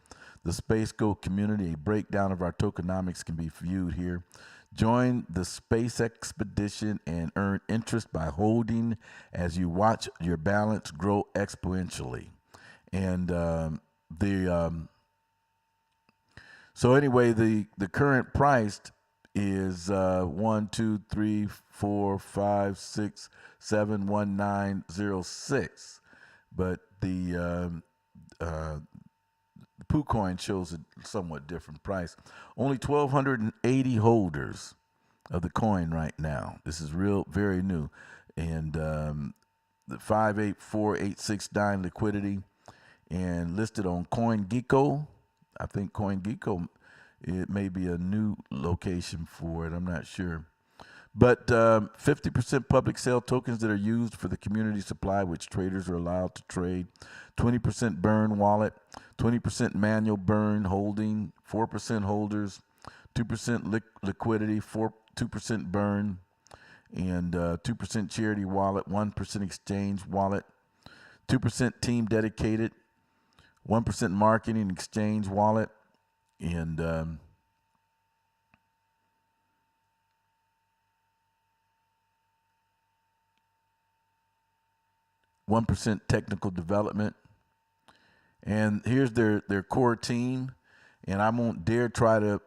the SPACEGOAT community. A breakdown of our tokenomics can be viewed here. Join the space expedition and earn interest by holding as you watch your balance grow exponentially. And so anyway, the current price is 1, 2, 3, 4, 5, 6, 7, 1, 9, 0, 6. But the PooCoin shows a somewhat different price. Only 1,280 holders of the coin right now. This is very new. And the 584,869 liquidity, and listed on CoinGecko. I think CoinGecko, it may be a new location for it. I'm not sure. But 50% public sale tokens that are used for the community supply, which traders are allowed to trade. 20% burn wallet, 20% manual burn holding, 4% holders, 2% liquidity, 2% burn, and 2% charity wallet, 1% exchange wallet, 2% team dedicated, 1% marketing exchange wallet, and 1% technical development. And here's their core team, and I won't dare try to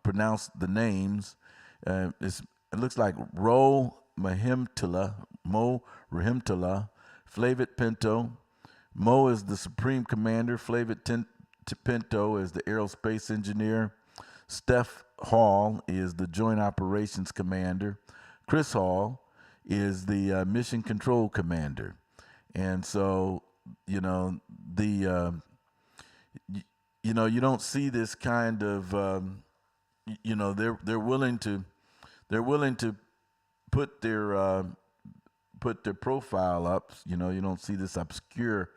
pronounce the names. It looks like Mo Rahimtala, Flavit Pinto. Mo is the Supreme Commander. Flavit Pinto is the Aerospace Engineer. Steph Hall is the Joint Operations Commander. Chris Hall is the Mission Control Commander. And so, you don't see this kind of, they're willing to put their profile up. You don't see this obscure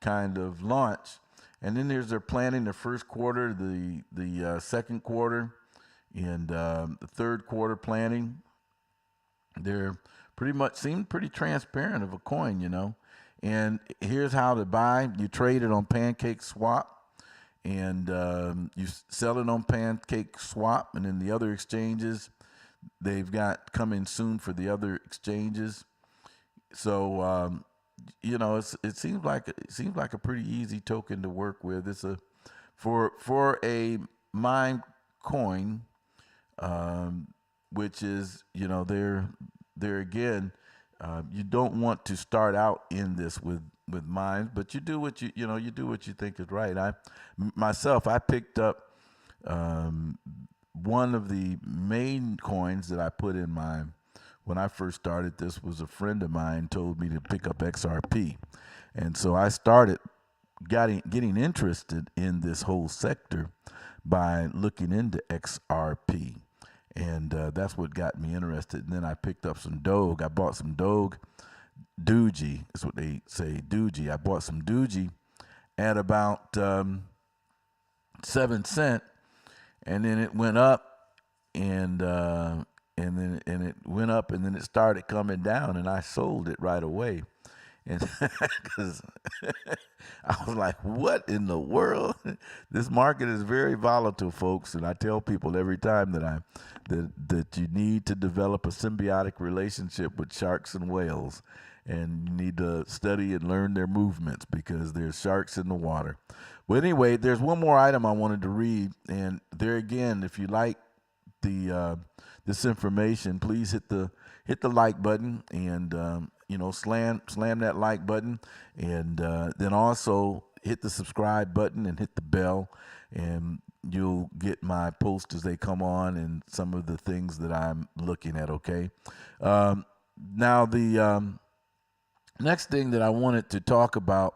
kind of launch. And then they're planning the first quarter, the second quarter, and the third quarter planning. They're seem pretty transparent of a coin, And here's how to buy. You trade it on PancakeSwap, and you sell it on PancakeSwap, and then the other exchanges, they've got coming soon for the other exchanges. So it seems like a pretty easy token to work with. It's for a mine coin, which is there again. You don't want to start out in this with mines, but you do what you do what you think is right. I picked up one of the main coins that I put in when I first started this. Was a friend of mine told me to pick up XRP, and so I started getting interested in this whole sector by looking into XRP. And that's what got me interested. And then I picked up some Doge. I bought some Doge. Is what they say, Doge. I bought some Doge at about 7 cents, and then it went up, and then it went up, and then it started coming down, and I sold it right away. And because I was like, what in the world? This market is very volatile, folks. And I tell people every time that you need to develop a symbiotic relationship with sharks and whales. And you need to study and learn their movements because there's sharks in the water. But anyway, there's one more item I wanted to read. And there again, if you like the this information, please hit the like button and slam that like button, and then also hit the subscribe button and hit the bell, and you'll get my posts as they come on and some of the things that I'm looking at. Okay. Now the next thing that I wanted to talk about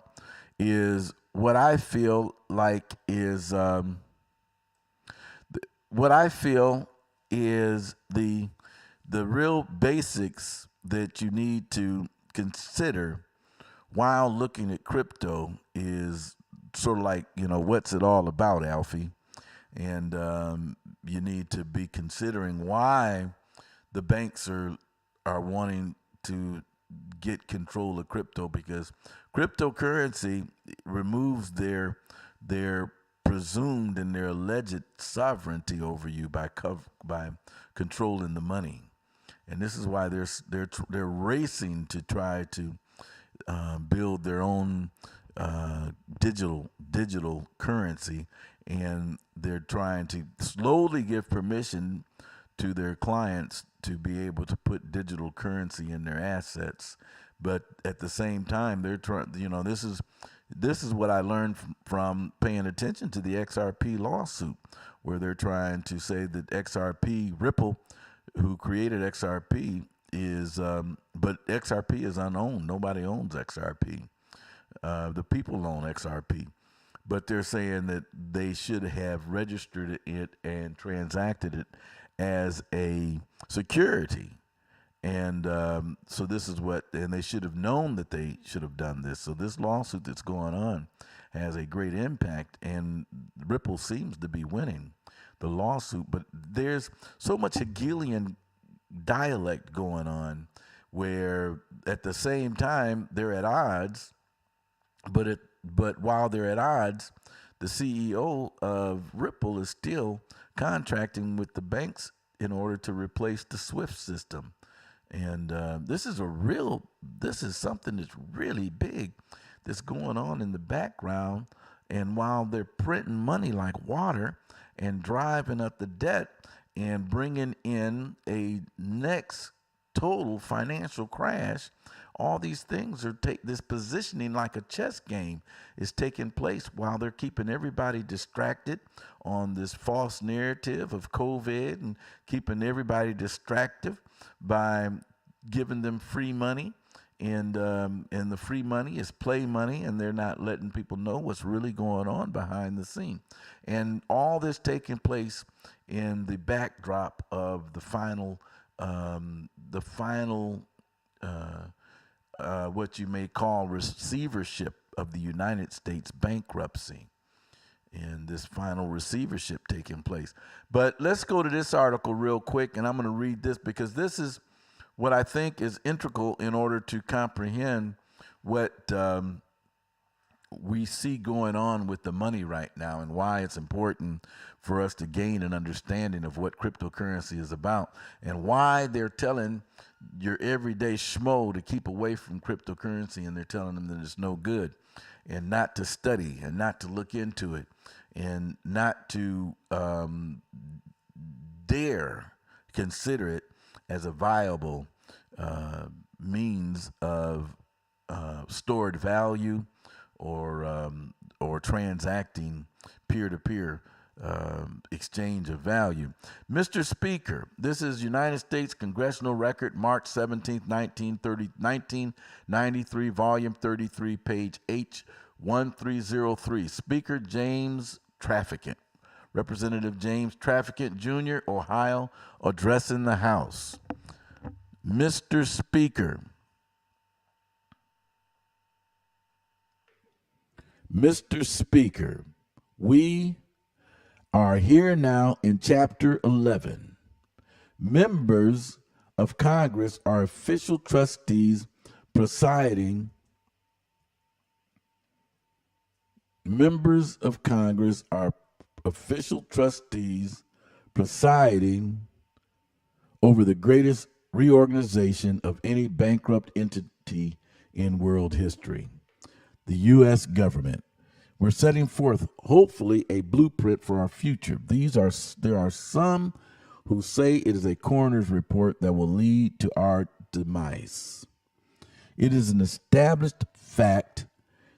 is what I feel like is the real basics that you need to consider while looking at crypto is sort of like, what's it all about, Alfie? And you need to be considering why the banks are wanting to get control of crypto, because cryptocurrency removes their presumed and their alleged sovereignty over you by controlling the money. And this is why they're racing to try to build their own digital currency, and they're trying to slowly give permission to their clients to be able to put digital currency in their assets. But at the same time, they're trying. This is what I learned from paying attention to the XRP lawsuit, where they're trying to say that Ripple, who created XRP, but XRP is unowned. Nobody owns XRP. The people own XRP, but they're saying that they should have registered it and transacted it as a security. And so this is and they should have known that they should have done this. So this lawsuit that's going on has a great impact, and Ripple seems to be winning the lawsuit. But there's so much Hegelian dialect going on, where at the same time they're at odds, but while they're at odds, the CEO of Ripple is still contracting with the banks in order to replace the SWIFT system. And this is something that's really big that's going on in the background. And while they're printing money like water and driving up the debt and bringing in a next total financial crash, all these things this positioning like a chess game is taking place while they're keeping everybody distracted on this false narrative of COVID, and keeping everybody distracted by giving them free money, and the free money is play money, and they're not letting people know what's really going on behind the scene. And all this taking place in the backdrop of the final what you may call receivership of the United States bankruptcy, and this final receivership taking place. But let's go to this article real quick, and I'm going to read this because this is what I think is integral in order to comprehend what we see going on with the money right now, and why it's important for us to gain an understanding of what cryptocurrency is about, and why they're telling your everyday schmo to keep away from cryptocurrency, and they're telling them that it's no good, and not to study, and not to look into it, and not to dare consider it as a viable means of stored value, or transacting peer-to-peer exchange of value. Mr. Speaker, this is United States Congressional Record, March 17th, 1993, volume 33, page H1303. Speaker James Traficant, Representative James Traficant, Jr., Ohio, addressing the House. Mr. Speaker, we are here now in Chapter 11. Members of Congress are official trustees presiding. Members of Congress are official trustees presiding over the greatest reorganization of any bankrupt entity in world history, the U.S. government. We're setting forth, hopefully, a blueprint for our future. There are some who say it is a coroner's report that will lead to our demise. It is an established fact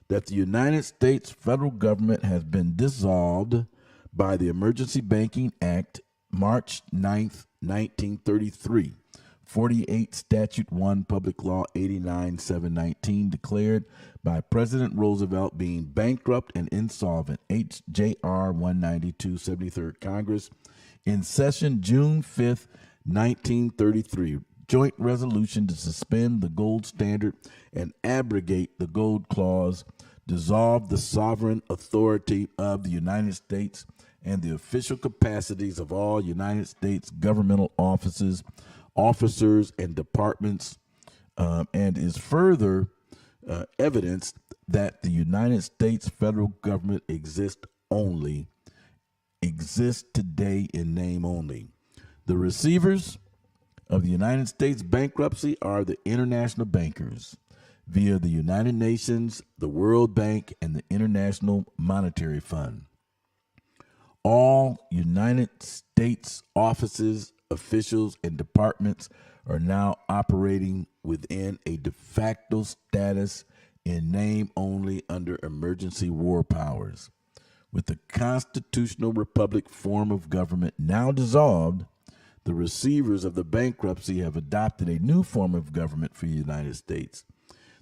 that the United States federal government has been dissolved by the Emergency Banking Act, March 9th, 1933. 48 Statute 1, Public Law 89-719, declared by President Roosevelt being bankrupt and insolvent, H.J.R. 192, 73rd Congress, in session June 5th, 1933. Joint resolution to suspend the gold standard and abrogate the gold clause, dissolve the sovereign authority of the United States and the official capacities of all United States governmental officers and departments, and is further evidence that the United States federal government exists today in name only. The receivers of the United States bankruptcy are the international bankers via the United Nations, the World Bank, and the International Monetary Fund. All United States offices, officials, and departments are now operating within a de facto status in name only under emergency war powers. With the constitutional republic form of government now dissolved, the receivers of the bankruptcy have adopted a new form of government for the United States.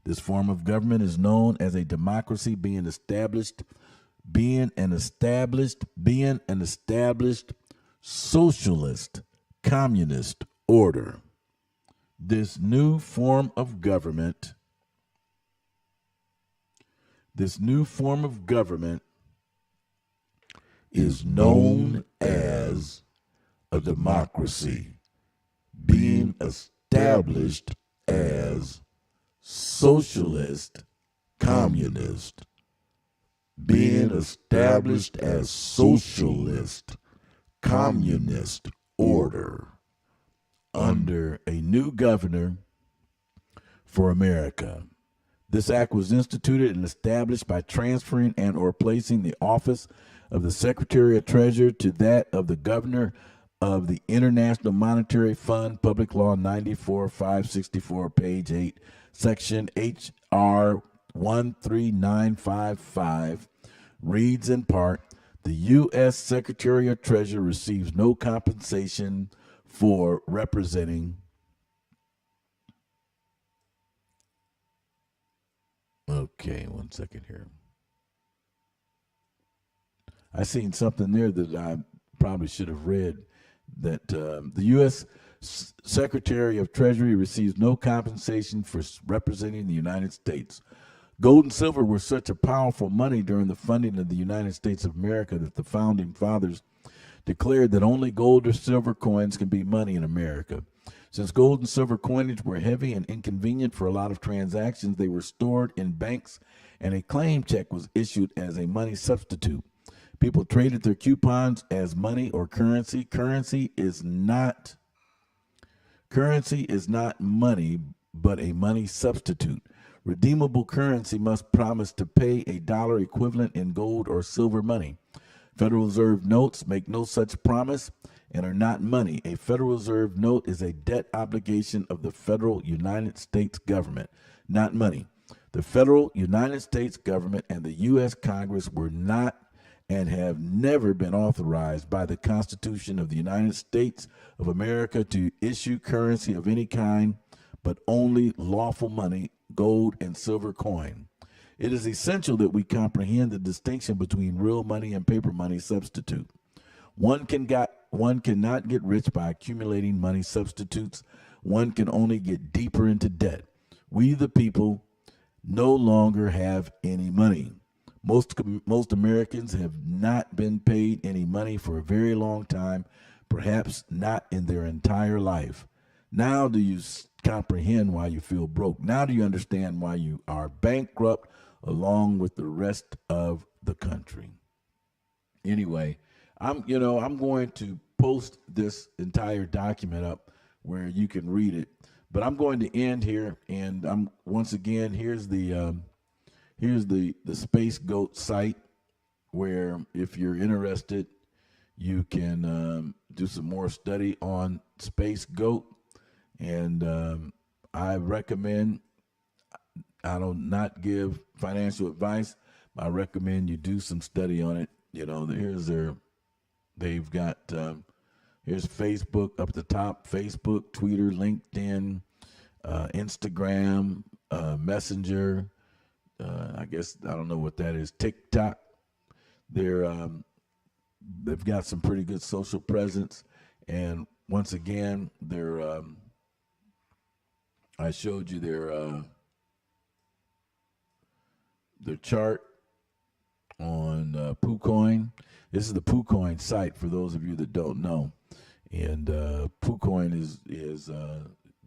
This form of government is known as a democracy, being an established socialist communist order. This new form of government is known as a democracy, being established as socialist communist, being established as socialist communist order under a new governor for America. This act was instituted and established by transferring and or placing the office of the Secretary of Treasury to that of the Governor of the International Monetary Fund, Public Law 94-564, page 8, Section H.R. 13955, reads in part, the U.S. Secretary of Treasury receives no compensation for representing. Okay, one second here. I seen something there that I probably should have read, that the U.S. Secretary of Treasury receives no compensation for representing the United States. Gold and silver were such a powerful money during the funding of the United States of America that the founding fathers declared that only gold or silver coins can be money in America. Since gold and silver coinage were heavy and inconvenient for a lot of transactions, they were stored in banks, and a claim check was issued as a money substitute. People traded their coupons as money or currency. Currency is not money, but a money substitute. Redeemable currency must promise to pay a dollar equivalent in gold or silver money. Federal Reserve notes make no such promise and are not money. A Federal Reserve note is a debt obligation of the federal United States government, not money. The federal United States government and the U.S. Congress were not and have never been authorized by the Constitution of the United States of America to issue currency of any kind, but only lawful money, gold and silver coin. It is essential that we comprehend the distinction between real money and paper money substitute. One cannot get rich by accumulating money substitutes. One can only get deeper into debt. We, the people, no longer have any money. Most Americans have not been paid any money for a very long time, perhaps not in their entire life. Now do you comprehend why you feel broke? Now do you understand why you are bankrupt along with the rest of the country? Anyway, I'm going to post this entire document up where you can read it, but I'm going to end here, and here's the SPACEGOAT site, where if you're interested, You can do some more study on SPACEGOAT, and I recommend. I don't not give financial advice. I recommend you do some study on it. Here's they've got here's Facebook up at the top, Facebook, Twitter, LinkedIn, Instagram, Messenger. I guess I don't know what that is. TikTok. They've got some pretty good social presence, and once again, I showed you their chart on PooCoin. This is the PooCoin site for those of you that don't know, and PooCoin is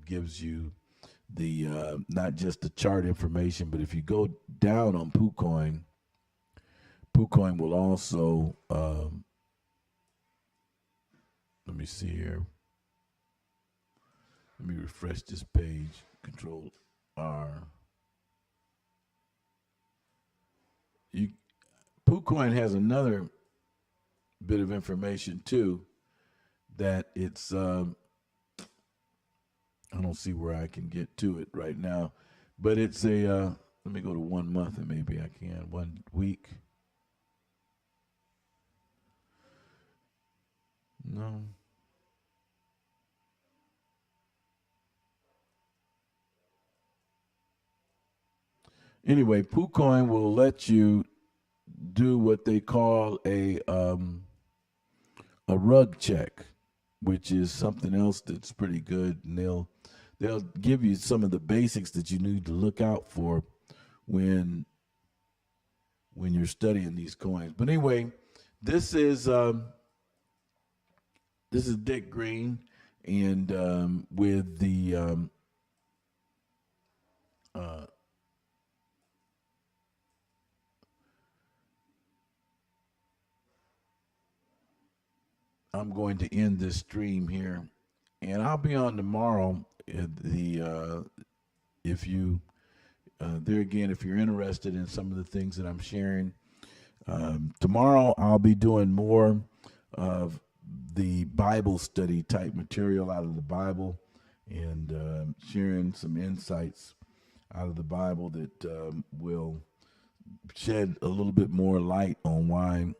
gives you the not just the chart information, but if you go down on PooCoin, PooCoin will also let me see here. Let me refresh this page. Control R. PooCoin has another bit of information too that it's I don't see where I can get to it right now, but it's a let me go to 1 month and maybe I can 1 week. No. Anyway, PooCoin will let you do what they call a rug check, which is something else that's pretty good. And they'll give you some of the basics that you need to look out for when you're studying these coins. But anyway, this is Dick Green, and with the I'm going to end this stream here, and I'll be on tomorrow. If you there again, if you're interested in some of the things that I'm sharing, tomorrow I'll be doing more of the Bible study type material out of the Bible, and sharing some insights out of the Bible that will shed a little bit more light on why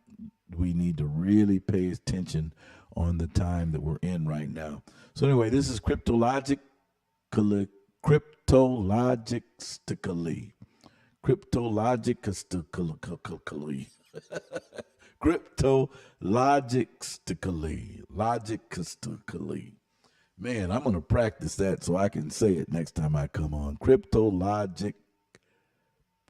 we need to really pay attention on the time that we're in right now. So anyway, this is Cryptologistically, Cryptologistically, Cryptologistically. Man, I'm going to practice that so I can say it next time I come on. Cryptologistically,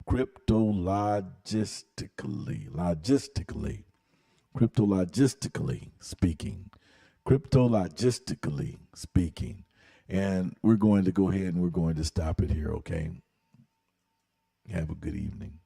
Cryptologistically speaking. And we're going to go ahead and we're going to stop it here, okay? Have a good evening.